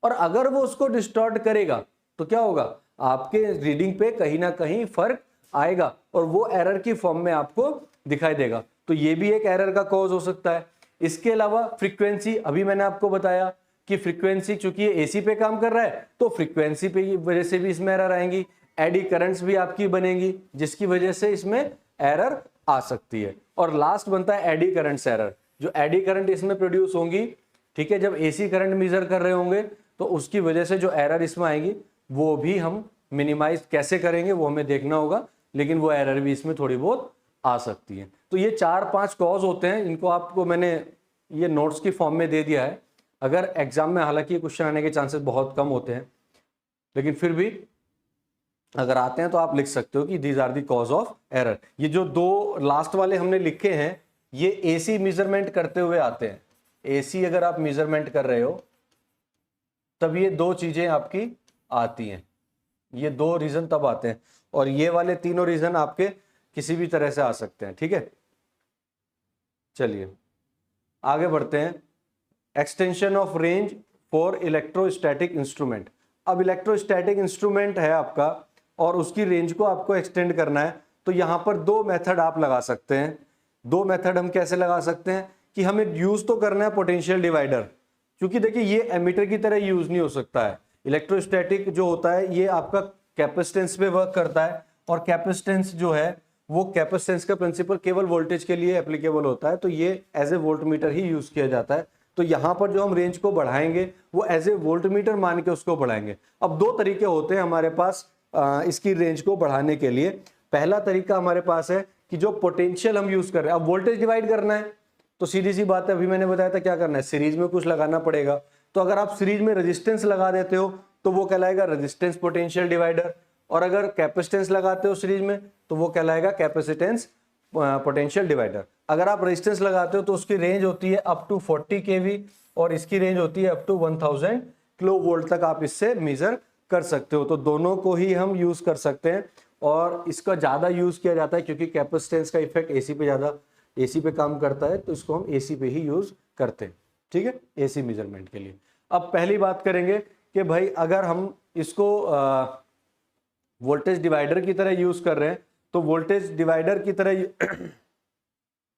और अगर वो उसको डिस्टॉर्ट करेगा तो क्या होगा, आपके रीडिंग पे कहीं ना कहीं फर्क आएगा और वो एरर की फॉर्म में आपको दिखाई देगा। तो ये भी एक एरर का कॉज हो सकता है। इसके अलावा फ्रीक्वेंसी, अभी मैंने आपको बताया कि फ्रीक्वेंसी चूंकि ये एसी पे काम कर रहा है तो फ्रीक्वेंसी पे की वजह से भी इसमें एरर आएंगी। एडी करंट्स भी आपकी बनेंगी जिसकी वजह से इसमें एरर आ सकती है। और लास्ट बनता है एडी करंट्स एरर। जो एडी करंट इसमें प्रोड्यूस होंगी, ठीक है, जब एसी करंट मेजर कर रहे होंगे तो उसकी वजह से जो एरर इसमें आएंगी वो भी हम मिनिमाइज कैसे करेंगे वो हमें देखना होगा, लेकिन वो एरर भी इसमें थोड़ी बहुत आ सकती है। तो ये 4-5 कॉज होते हैं, इनको आपको मैंने ये नोट्स की फॉर्म में दे दिया है। अगर एग्जाम में, हालांकि क्वेश्चन आने के चांसेस बहुत कम होते हैं, लेकिन फिर भी अगर आते हैं तो आप लिख सकते हो कि these are the cause of error. ये जो दो लास्ट वाले हमने लिखे हैं ये एसी मेजरमेंट करते हुए आते हैं। एसी अगर आप मेजरमेंट कर रहे हो तब ये दो चीजें आपकी आती हैं, ये दो रीजन तब आते हैं, और ये वाले तीनों रीजन आपके किसी भी तरह से आ सकते हैं। ठीक है, चलिए आगे बढ़ते हैं। Extension of range for electrostatic instrument. अब इलेक्ट्रोस्टैटिक इंस्ट्रूमेंट है आपका और उसकी रेंज को आपको एक्सटेंड करना है, तो यहां पर दो मेथड आप लगा सकते हैं। दो मेथड हम कैसे लगा सकते हैं कि हमें यूज तो करना है पोटेंशियल डिवाइडर, क्योंकि देखिए ये एमीटर की तरह यूज नहीं हो सकता है। इलेक्ट्रोस्टैटिक जो होता है ये आपका कैपेसिटेंस पे वर्क करता है, और कैपेसिटेंस जो है वो कैपेसिटेंस का प्रिंसिपल केवल वोल्टेज के लिए एप्लीकेबल होता है, तो ये एज ए वोल्टमीटर ही यूज किया जाता है। तो यहाँ पर जो हम रेंज को बढ़ाएंगे वो एज ए वोल्टमीटर मान के उसको बढ़ाएंगे। अब दो तरीके होते हैं हमारे पास इसकी रेंज को बढ़ाने के लिए। पहला तरीका हमारे पास है कि जो पोटेंशियल हम यूज कर रहे हैं, अब वोल्टेज डिवाइड करना है तो सीधी सी बात है, अभी मैंने बताया था क्या करना है, सीरीज में कुछ लगाना पड़ेगा। तो अगर आप सीरीज में रेजिस्टेंस लगा देते हो तो वो कहलाएगा रेजिस्टेंस पोटेंशियल डिवाइडर, और अगर कैपेसिटेंस लगाते हो सीरीज में तो वो कहलाएगा कैपेसिटेंस पोटेंशियल डिवाइडर। अगर आप रेजिस्टेंस लगाते हो तो उसकी रेंज होती है अप टू 40 kV और इसकी रेंज होती है अप टू 1000 किलो वोल्ट तक आप इससे मेजर कर सकते हो। तो दोनों को ही हम यूज कर सकते हैं, और इसका ज्यादा यूज किया जाता है क्योंकि कैपेसिटेंस का इफेक्ट एसी पे ज्यादा, एसी पे काम करता है, तो इसको हम एसी पे ही यूज करते हैं। ठीक है, एसी मेजरमेंट के लिए। अब पहली बात करेंगे कि भाई अगर हम इसको वोल्टेज डिवाइडर की तरह यूज कर रहे हैं, तो वोल्टेज डिवाइडर की तरह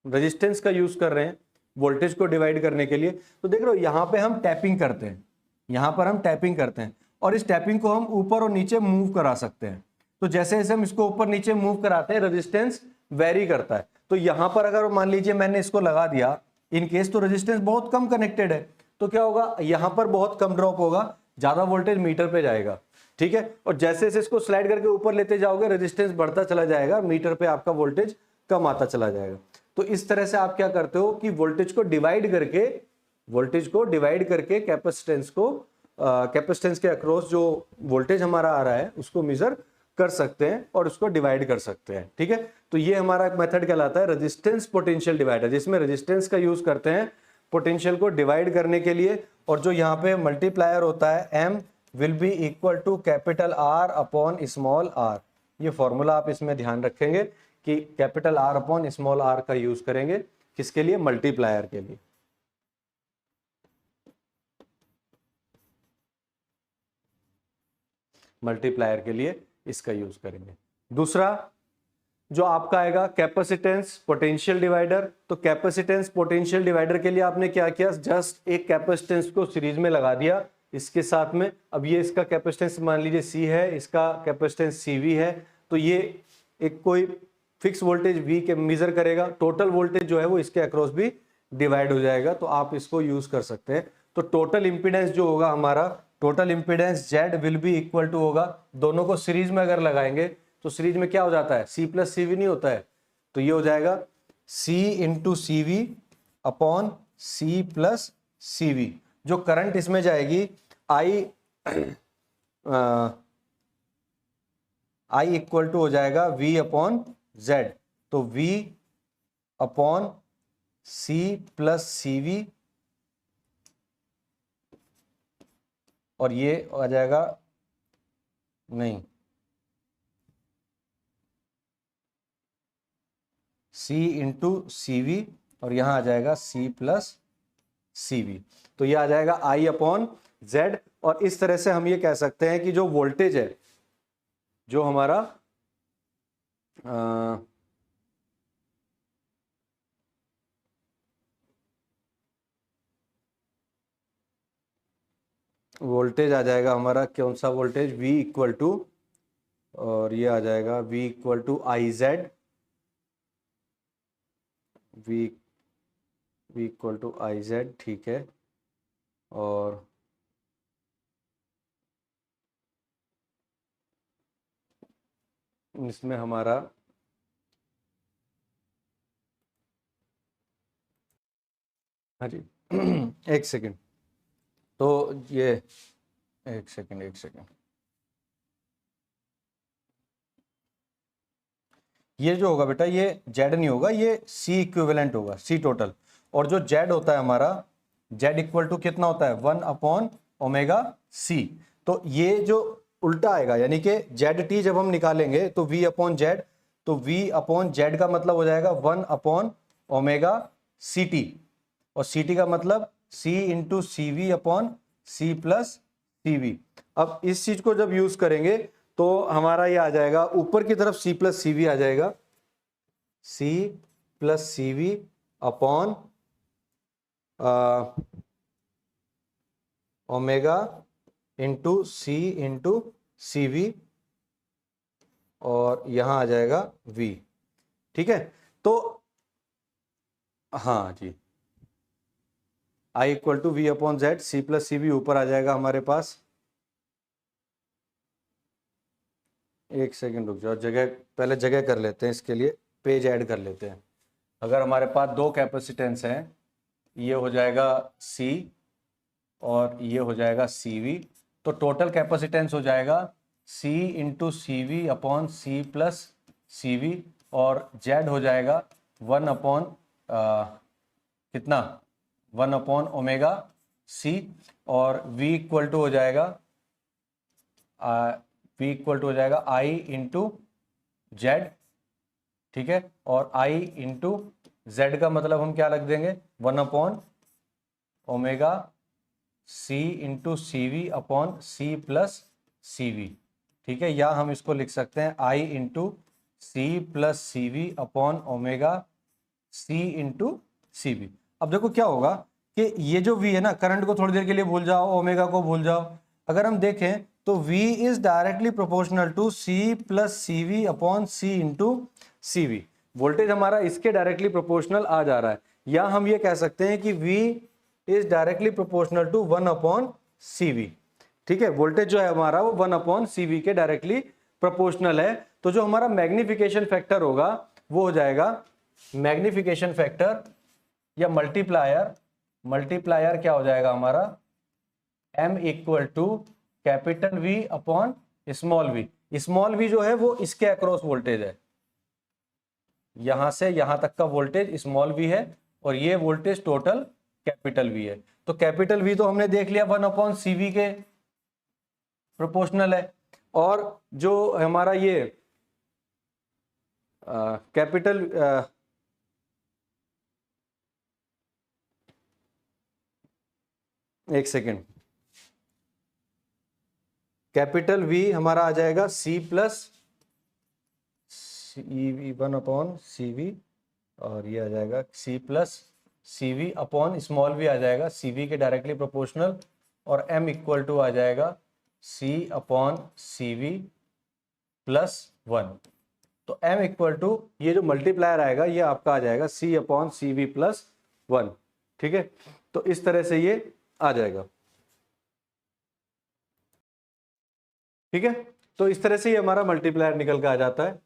रेजिस्टेंस का यूज कर रहे हैं वोल्टेज को डिवाइड करने के लिए। तो देख रहे हो यहाँ पे हम टैपिंग करते हैं, यहाँ पर हम टैपिंग करते हैं, और इस टैपिंग को हम ऊपर और नीचे मूव करा सकते हैं। तो जैसे जैसे हम इसको ऊपर नीचे मूव कराते हैं रेजिस्टेंस वेरी करता है। तो यहाँ पर अगर मान लीजिए मैंने इसको लगा दिया इन केस, तो रेजिस्टेंस बहुत कम कनेक्टेड है, तो क्या होगा, यहाँ पर बहुत कम ड्रॉप होगा, ज्यादा वोल्टेज मीटर पे जाएगा। ठीक है, और जैसे जैसे इसको स्लाइड करके ऊपर लेते जाओगे रेजिस्टेंस बढ़ता चला जाएगा, मीटर पे आपका वोल्टेज कम आता चला जाएगा। तो इस तरह से आप क्या करते हो कि वोल्टेज को डिवाइड करके कैपेसिटेंस के अक्रॉस जो वोल्टेज हमारा आ रहा है उसको मेजर कर सकते हैं और उसको डिवाइड कर सकते हैं। ठीक है, तो ये हमारा मेथड कहलाता है रेजिस्टेंस पोटेंशियल डिवाइडर, जिसमें रेजिस्टेंस का यूज करते हैं पोटेंशियल को डिवाइड करने के लिए। और जो यहाँ पे मल्टीप्लायर होता है M will be equal to capital R upon small r। ये फॉर्मूला आप इसमें ध्यान रखेंगे कि capital R upon small r का यूज करेंगे किसके लिए, मल्टीप्लायर के लिए। मल्टीप्लायर के लिए इसका यूज करेंगे। दूसरा जो आपका आएगा कैपेसिटेंस पोटेंशियल डिवाइडर। तो कैपेसिटेंस पोटेंशियल डिवाइडर के लिए आपने क्या किया, जस्ट एक कैपेसिटेंस को सीरीज में लगा दिया इसके साथ में। अब ये इसका कैपेसिटेंस मान लीजिए C है, इसका कैपेसिटेंस CV है, तो ये एक कोई फिक्स वोल्टेज V के मेजर करेगा, टोटल वोल्टेज जो है वो इसके अक्रॉस भी डिवाइड हो जाएगा, तो आप इसको यूज कर सकते हैं। तो टोटल इंपीडेंस जो होगा हमारा, total impedance Z will be equal to होगा, दोनों को सीरीज में अगर लगाएंगे तो सीरीज में क्या हो जाता है, C प्लस CV नहीं होता है, तो ये हो जाएगा C into CV upon C plus CV। जो करंट इसमें जाएगी I इक्वल टू हो जाएगा V अपॉन Z, तो V upon C plus CV, और ये आ जाएगा नहीं C इंटू CV, और यहां आ जाएगा C प्लस CV, तो ये आ जाएगा I अपॉन Z। और इस तरह से हम ये कह सकते हैं कि जो वोल्टेज है जो हमारा वोल्टेज आ जाएगा हमारा, कौन सा वोल्टेज, V इक्वल टू, और ये आ जाएगा V equal to IZ, V equal to IZ, ठीक है। और इसमें हमारा हाँ जी एक सेकेंड, तो ये एक सेकेंड, ये जो होगा बेटा ये Z नहीं होगा, ये C इक्विवेलेंट होगा, C टोटल। और जो Z होता है हमारा, Z इक्वल टू कितना होता है, 1 अपॉन ओमेगा C। तो ये जो उल्टा आएगा, यानी कि ZT जब हम निकालेंगे तो V अपॉन Z, तो V अपॉन Z का मतलब हो जाएगा 1 अपॉन ओमेगा CT, और CT का मतलब C into CV upon C plus CV। अब इस चीज को जब यूज करेंगे तो हमारा ये आ जाएगा, ऊपर की तरफ C प्लस CV आ जाएगा, C plus CV upon omega into C into CV, और यहां आ जाएगा V, ठीक है। तो हाँ जी, I equal to V upon Z, C plus CV ऊपर आ जाएगा हमारे पास। एक सेकंड रुक जाओ, जगह पहले जगह कर लेते हैं, इसके लिए पेज ऐड कर लेते हैं। अगर हमारे पास दो कैपेसिटेंस हैं, ये हो जाएगा C और ये हो जाएगा CV, तो टोटल कैपेसिटेंस हो जाएगा C into CV upon C plus CV, और Z हो जाएगा 1 अपॉन कितना, 1 अपॉन ओमेगा C, और V इक्वल टू हो जाएगा V इक्वल टू हो जाएगा I इंटू Z, ठीक है। और I इंटू Z का मतलब हम क्या रख देंगे, 1 upon omega C into CV upon C plus CV, ठीक है। या हम इसको लिख सकते हैं I into C plus CV upon omega C into CV। अब देखो क्या होगा कि ये जो V है ना, करंट को थोड़ी देर के लिए भूल जाओ, ओमेगा को भूल जाओ, अगर हम देखें तो V is directly proportional to C plus CV upon C into CV। Voltage हमारा इसके डायरेक्टली प्रोपोर्शनल आ जा रहा है, या हम ये कह सकते हैं कि V is directly proportional to 1 upon CV, ठीक है। वोल्टेज जो है हमारा वो 1 अपॉन CV के डायरेक्टली प्रोपोर्शनल है। तो जो हमारा मैग्निफिकेशन फैक्टर होगा वो हो जाएगा, मैग्निफिकेशन फैक्टर या मल्टीप्लायर, मल्टीप्लायर क्या हो जाएगा हमारा, M equal to capital V upon small v। Small v जो है वो इसके अक्रॉस वोल्टेज है, यहां से यहां तक का वोल्टेज स्मॉल v है, और ये वोल्टेज टोटल कैपिटल V है। तो कैपिटल V तो हमने देख लिया 1 अपॉन CV के प्रोपोर्शनल है, और जो हमारा ये कैपिटल एक सेकेंड, कैपिटल V हमारा आ जाएगा C plus CV1 upon CV, और ये आ जाएगा C plus CV upon small v आ जाएगा CV के डायरेक्टली प्रोपोर्शनल, और M इक्वल टू आ जाएगा C अपॉन CV प्लस 1। तो M इक्वल टू ये जो मल्टीप्लायर आएगा ये आपका आ जाएगा C अपॉन CV प्लस 1। ठीक है, तो इस तरह से ये आ जाएगा। ठीक है, तो इस तरह से ये हमारा मल्टीप्लायर निकल के आ जाता है।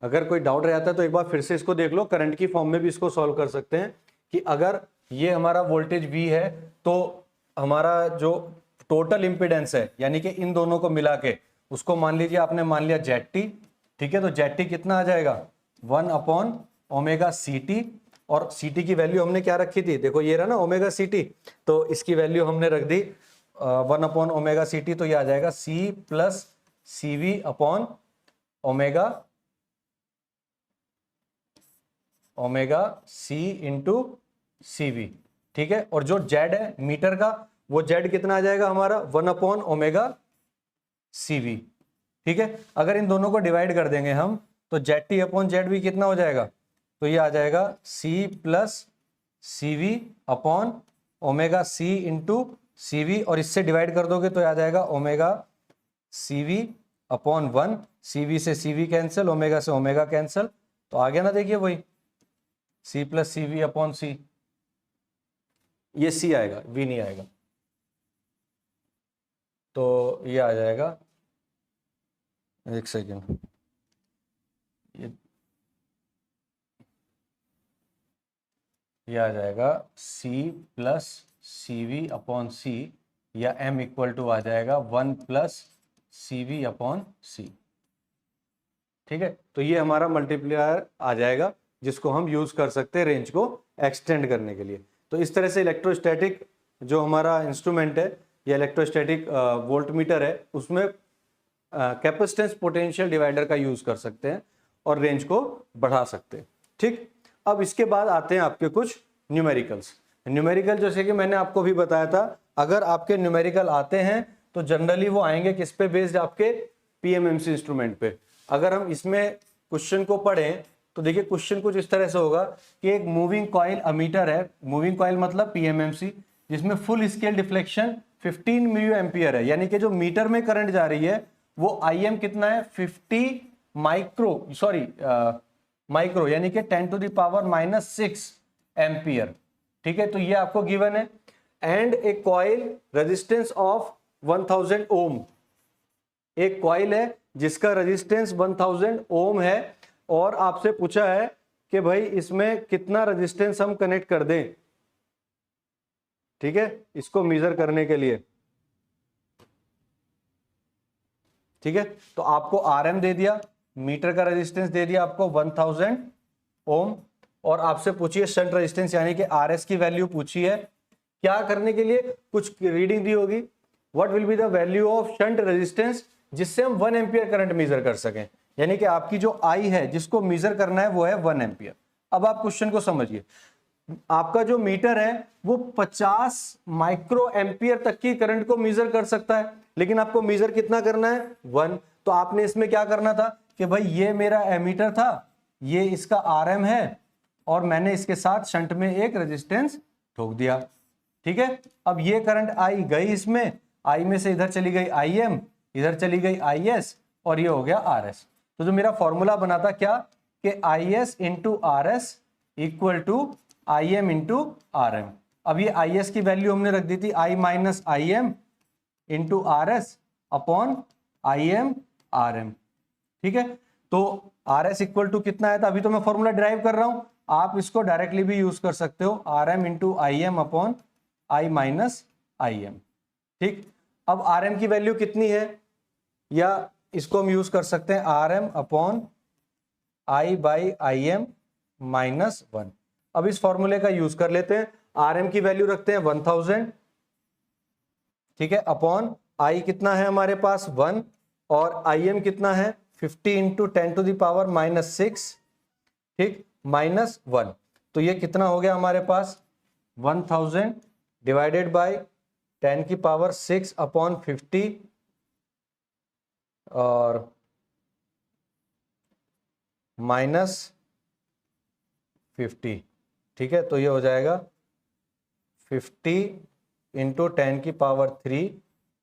अगर कोई डाउट रहता है तो एक बार फिर से इसको देख लो, करंट की फॉर्म में भी इसको सॉल्व कर सकते हैं कि अगर ये हमारा वोल्टेज V है तो हमारा जो टोटल इंपीडेंस है यानी कि इन दोनों को मिला के उसको मान लीजिए आपने मान लिया ZT। ठीक है, तो ZT कितना आ जाएगा 1 अपॉन ओमेगा CT, और CT की वैल्यू हमने क्या रखी थी, देखो ये रहा ना ओमेगा CT, तो इसकी वैल्यू हमने रख दी 1 अपॉन ओमेगा CT, तो ये आ जाएगा C plus CV upon omega C into CV। ठीक है, और जो Z है मीटर का वो Z कितना आ जाएगा हमारा 1 अपॉन ओमेगा CV। ठीक है, अगर इन दोनों को डिवाइड कर देंगे हम तो ZT अपॉन ZV कितना हो जाएगा, तो ये आ जाएगा C plus CV upon omega C into CV, और इससे डिवाइड कर दोगे तो आ जाएगा ओमेगा CV अपॉन 1। CV से CV कैंसिल, ओमेगा से ओमेगा कैंसिल, तो आ गया ना, देखिए वही C plus CV upon C, ये C आएगा V नहीं आएगा, तो ये आ जाएगा, एक सेकेंड, ये आ जाएगा C plus CV upon C, या M इक्वल टू आ जाएगा 1 प्लस CV अपॉन C। ठीक है, तो ये हमारा मल्टीप्लायर आ जाएगा जिसको हम यूज कर सकते हैं रेंज को एक्सटेंड करने के लिए। तो इस तरह से इलेक्ट्रोस्टैटिक जो हमारा इंस्ट्रूमेंट है या इलेक्ट्रोस्टैटिक वोल्टमीटर है उसमें कैपेसिटेंस पोटेंशियल डिवाइडर का यूज कर सकते हैं और रेंज को बढ़ा सकते हैं। ठीक, अब इसके बाद आते हैं आपके कुछ न्यूमेरिकल्स। न्यूमेरिकल जैसे कि मैंने आपको भी बताया था, अगर आपके न्यूमेरिकल आते हैं तो जनरली वो आएंगे किस पे बेस्ड, आपके PMMC इंस्ट्रूमेंट पे। अगर हम इसमें क्वेश्चन को पढ़ें तो देखिए क्वेश्चन कुछ इस तरह से होगा कि एक मूविंग कॉइल अमीटर है, मूविंग कॉइल मतलब PMMC, जिसमें full scale deflection 15 milli ampere है, यानी कि जो मीटर में करंट जा रही है वो IM कितना है 50 माइक्रो यानी कि 10⁻⁻⁶ एम्पियर। ठीक है, तो ये आपको गिवन है। And A coil resistance of 1000 ओम, एक कॉइल है जिसका रेजिस्टेंस 1000 ओम है, और आपसे पूछा है कि भाई इसमें कितना रेजिस्टेंस हम कनेक्ट कर दें। ठीक है, इसको मेजर करने के लिए। ठीक है, तो आपको RM दे दिया, मीटर का रेजिस्टेंस दे दिया आपको 1000 ओम, और आपसे पूछिए शंट रेजिस्टेंस यानी कि RS की वैल्यू पूछी है। क्या करने के लिए, कुछ रीडिंग दी होगी, what will be the value of shunt resistance, जिससे हम 1 एम्पियर करंट मेजर कर सकें, यानी कि आपकी जो I है जिसको मेजर करना है वो है 1 एम्पियर। अब आप क्वेश्चन को समझिए, आपका जो मीटर है वो 50 माइक्रो एम्पियर तक की करंट को मेजर कर सकता है, लेकिन आपको मेजर कितना करना है 1। तो आपने इसमें क्या करना था कि भाई ये मेरा एमीटर था, ये इसका RM है, और मैंने इसके साथ शंट में एक रेजिस्टेंस ठोक दिया। ठीक है, अब ये करंट आई गई इसमें, I में से इधर चली गई IM, इधर चली गई IS, और ये हो गया RS। तो जो मेरा फॉर्मूला बना था क्या कि IS into RS equal to IM into RM। अब ये IS की वैल्यू हमने रख दी थी I minus IM into RS upon IM RM। ठीक है, तो RS इक्वल टू कितना है था, अभी तो मैं फॉर्मूला ड्राइव कर रहा हूं, आप इसको डायरेक्टली भी यूज कर सकते हो, RM into IM upon I minus IM। ठीक, अब RM की वैल्यू कितनी है, या इसको हम यूज कर सकते हैं RM upon I by IM minus 1। अब इस फॉर्मूले का यूज कर लेते हैं, RM की वैल्यू रखते हैं 1000, ठीक है, अपॉन I कितना है हमारे पास 1, और IM कितना है 50 इंटू 10⁻⁻⁶, ठीक, माइनस 1। तो ये कितना हो गया हमारे पास 1000 डिवाइडेड बाई 10⁻⁶ अपॉन 50, और -50, ठीक है। तो ये हो जाएगा 50 इंटू 10⁻³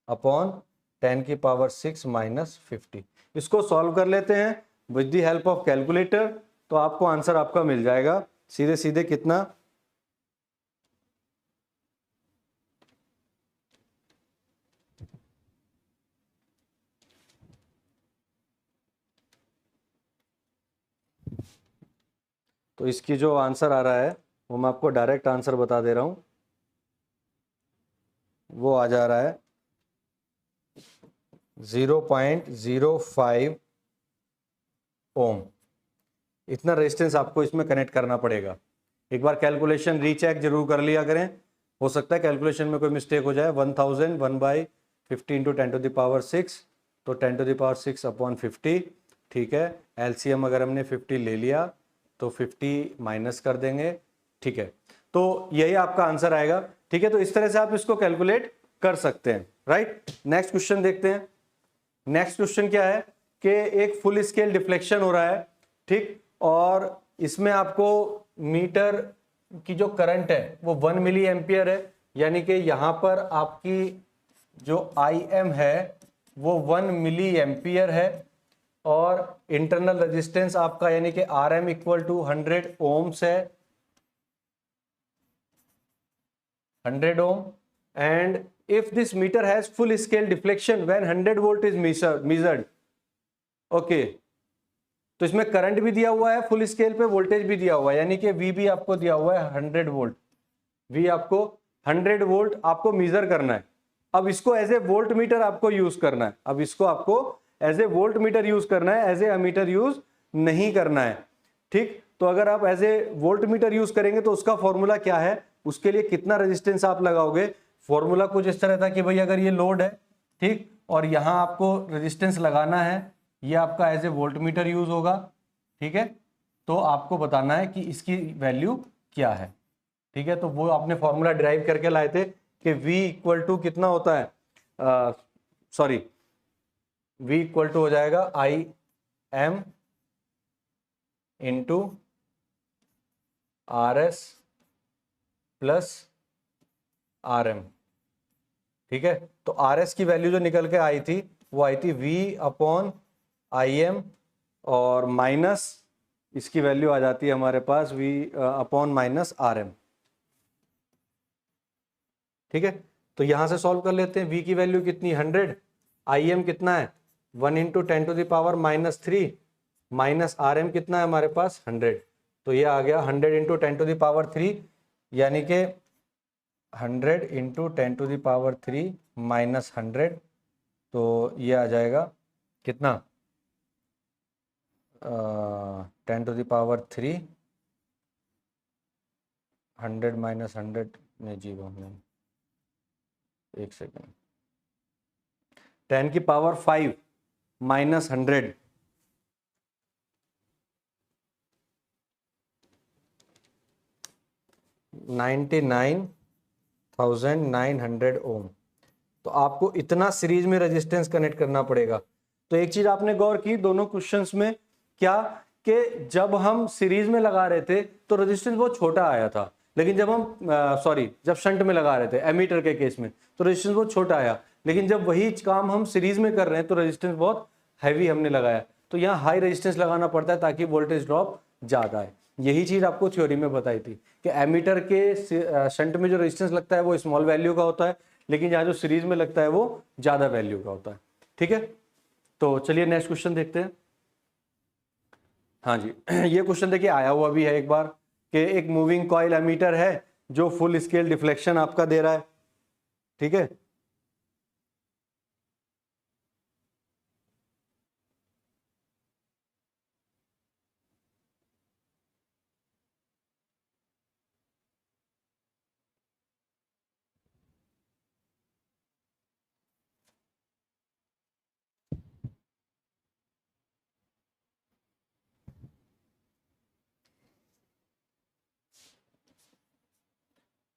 अपॉन 10⁻⁶ माइनस 50। इसको सॉल्व कर लेते हैं with the help of calculator, तो आपको आंसर आपका मिल जाएगा सीधे सीधे कितना, तो इसकी जो आंसर आ रहा है वो मैं आपको डायरेक्ट आंसर बता दे रहा हूं, वो आ जा रहा है 0.05 ओम। इतना रेजिस्टेंस आपको इसमें कनेक्ट करना पड़ेगा। एक बार कैलकुलेशन रीचेक जरूर कर लिया करें, हो सकता है कैलकुलेशन में कोई मिस्टेक हो जाए। 1000 1/50 इंटू 10⁻⁶, तो 10⁻⁶ अपॉन 50, ठीक है। एलसीएम अगर हमने 50 ले लिया तो 50 माइनस कर देंगे, ठीक है। तो यही आपका आंसर आएगा, ठीक है। तो इस तरह से आप इसको कैलकुलेट कर सकते हैं, राइट। नेक्स्ट क्वेश्चन देखते हैं। नेक्स्ट क्वेश्चन क्या है कि एक फुल स्केल डिफ्लेक्शन हो रहा है, ठीक, और इसमें आपको मीटर की जो करंट है वो 1 मिली एम्पियर है, यानी कि यहां पर आपकी जो IM है वो 1 मिली एम्पियर है, और इंटरनल रेजिस्टेंस आपका यानी कि RM इक्वल टू 100 ओम्स है, 100 ohm. And if this meter has full scale deflection when 100 volt is measured, okay, तो इसमें करंट भी दिया हुआ है फुल स्केल पे, वोल्टेज भी दिया हुआ है, यानी कि V भी आपको दिया हुआ है 100 वोल्ट, V आपको 100 वोल्ट आपको मेजर करना है। अब इसको एज ए वोल्ट मीटर आपको यूज करना है, अब इसको आपको as a volt meter use करना है, एज ए अमीटर यूज नहीं करना है, ठीक। तो अगर आप as a volt meter use करेंगे तो उसका फॉर्मूला क्या है, उसके लिए कितना रेजिस्टेंस आप लगाओगे। फॉर्मूला कुछ इस तरह था कि भाई अगर ये लोड है, ठीक, और यहां आपको रेजिस्टेंस लगाना है, ये आपका as a volt meter use होगा, ठीक है। तो आपको बताना है कि इसकी वैल्यू क्या है, ठीक है। तो वो आपने फॉर्मूला डिराइव करके लाए थे कि V इक्वल टू कितना होता है, सॉरी, V इक्वल टू हो जाएगा IM into RS plus RM, ठीक है। तो RS की वैल्यू जो निकल के आई थी वो आई थी V अपॉन IM, और माइनस इसकी वैल्यू आ जाती है हमारे पास V अपॉन माइनस RM, ठीक है। तो यहां से सॉल्व कर लेते हैं। V की वैल्यू कितनी 100, IM कितना है 1 इंटू 10⁻⁻³ माइनस RM कितना है हमारे पास 100, तो ये आ गया 100 इंटू 10⁻³ यानी कि 100 इंटू 10⁻³ माइनस 100, तो ये आ जाएगा कितना 10⁻³ 100 माइनस 100 नहीं जी वो नहीं, एक सेकेंड, 10⁵ माइनस 100, 99,900 ओम। तो आपको इतना सीरीज में रेजिस्टेंस कनेक्ट करना पड़ेगा। तो एक चीज आपने गौर की दोनों क्वेश्चंस में, क्या कि जब हम सीरीज में लगा रहे थे तो रेजिस्टेंस बहुत छोटा आया था, लेकिन जब हम जब शंट में लगा रहे थे एमीटर के केस में तो रेजिस्टेंस बहुत छोटा आया, लेकिन जब वही काम हम सीरीज में कर रहे हैं तो रेजिस्टेंस बहुत हैवी हमने लगाया। तो यहाँ हाई रेजिस्टेंस लगाना पड़ता है ताकि वोल्टेज ड्रॉप ज्यादा है। यही चीज आपको थ्योरी में बताई थी कि एमीटर के शंट में जो रेजिस्टेंस लगता है वो स्मॉल वैल्यू का होता है, लेकिन यहाँ जो सीरीज में लगता है वो ज्यादा वैल्यू का होता है, ठीक है। तो चलिए नेक्स्ट क्वेश्चन देखते हैं। हाँ जी, ये क्वेश्चन देखिए आया हुआ भी है एक बार, कि एक मूविंग कॉइल एमीटर है जो फुल स्केल डिफ्लेक्शन आपका दे रहा है, ठीक है।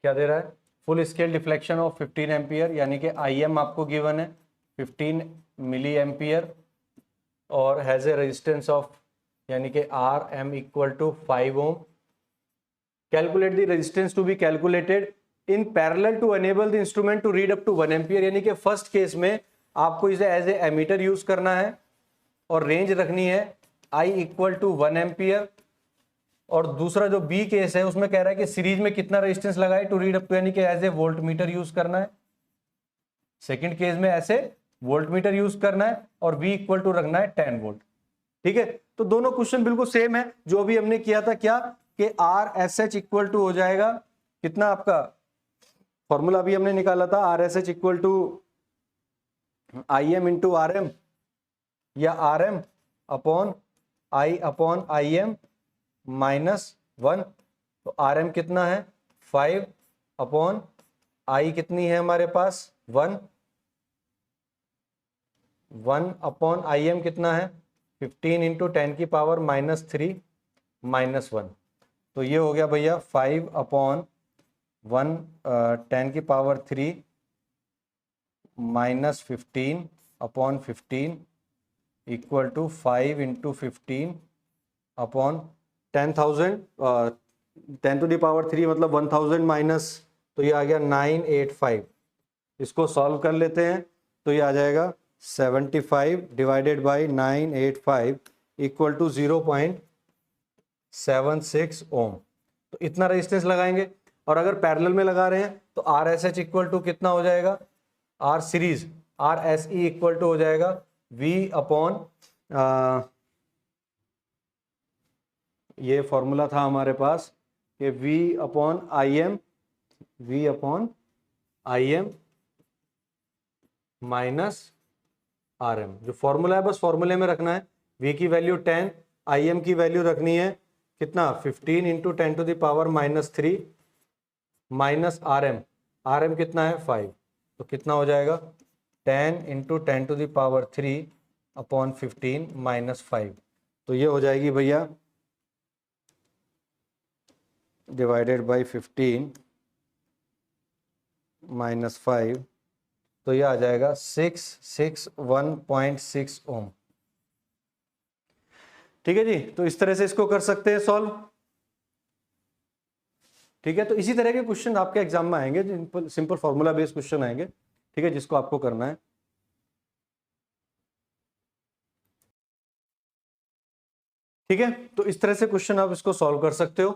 क्या दे रहा है, full scale deflection of 15 ampere, यानी कि IM आपको गिवन है 15 मिली एम्पियर, और हैज़ ए रेजिस्टेंस ऑफ यानी कि R M equal to 5 ohm. Calculate the resistance to be calculated in parallel to enable the instrument to read up to 1 ampere. यानी कि first case में आपको इसे as a ammeter use करना है और रेंज रखनी है आई इक्वल टू 1 एम्पियर। और दूसरा जो बी केस है उसमें कह रहा है कि सीरीज में कितना रेजिस्टेंस लगाए टू रीड अप टू, यानी कि as a volt meter use करना है। सेकंड केस में ऐसे वोल्ट मीटर यूज करना है और V इक्वल टू रखना है 10 वोल्ट। ठीक है, तो दोनों क्वेश्चन बिल्कुल सेम है जो अभी हमने किया था। क्या कि R S H equal to हो जाएगा कितना, आपका फॉर्मूला भी हमने निकाला था, R S H equal to I M into R M या R M upon I M minus 1। तो आर एम कितना है 5 अपॉन आई कितनी है हमारे पास 1 अपॉन आई एम कितना है 15 इंटू 10 की पावर -3 -1। तो ये हो गया भैया 5 अपॉन 1 10 की power 3 -15 upon 15 equal to 5 into 15 upon 10,000 10 to the power 3 मतलब 1000 माइनस, तो ये आ गया 985। इसको सॉल्व कर लेते हैं तो ये आ जाएगा 75 डिवाइडेड बाई 985 इक्वल टू 0.76 ओम। तो इतना रेजिस्टेंस लगाएंगे। और अगर पैरेलल में लगा रहे हैं तो R S H equal to कितना हो जाएगा, R series R S E equal to हो जाएगा V अपॉन ये फॉर्मूला था हमारे पास कि V अपॉन I M minus R M. जो फॉर्मूला है बस फॉर्मूले में रखना है। V की वैल्यू 10, आई एम की वैल्यू रखनी है कितना 15 into 10 to the power -3 minus R M कितना है 5। तो कितना हो जाएगा 10 into 10 to the power 3 upon 15 -5। तो ये हो जाएगी भैया डिवाइडेड बाई 15 -5, तो ये आ जाएगा 661.6 ओम। ठीक है जी, तो इस तरह से इसको कर सकते हैं सॉल्व। ठीक है, तो इसी तरह के क्वेश्चन आपके एग्जाम में आएंगे, सिंपल फॉर्मूला बेस्ड क्वेश्चन आएंगे। ठीक है, जिसको आपको करना है। ठीक है, तो इस तरह से क्वेश्चन आप इसको सॉल्व कर सकते हो।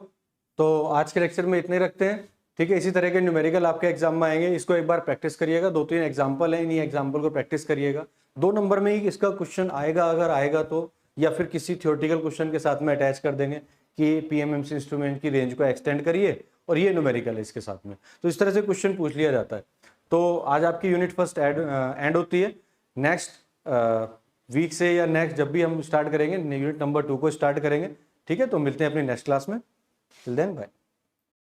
तो आज के लेक्चर में इतने रखते हैं। ठीक है, इसी तरह के न्यूमेरिकल आपके एग्जाम में आएंगे, इसको एक बार प्रैक्टिस करिएगा। 2-3 एग्जाम्पल है, इन्हीं एग्जाम्पल को प्रैक्टिस करिएगा। 2 नंबर में ही इसका क्वेश्चन आएगा, अगर आएगा तो, या फिर किसी थ्योरेटिकल क्वेश्चन के साथ में अटैच कर देंगे कि पीएमएमसी इंस्ट्रूमेंट की रेंज को एक्सटेंड करिए और ये न्यूमेरिकल है इसके साथ में। तो इस तरह से क्वेश्चन पूछ लिया जाता है। तो आज आपकी यूनिट फर्स्ट एंड होती है। नेक्स्ट वीक से या नेक्स्ट जब भी हम स्टार्ट करेंगे यूनिट नंबर 2 को स्टार्ट करेंगे। ठीक है, तो मिलते हैं अपनी नेक्स्ट क्लास में। Till then bye.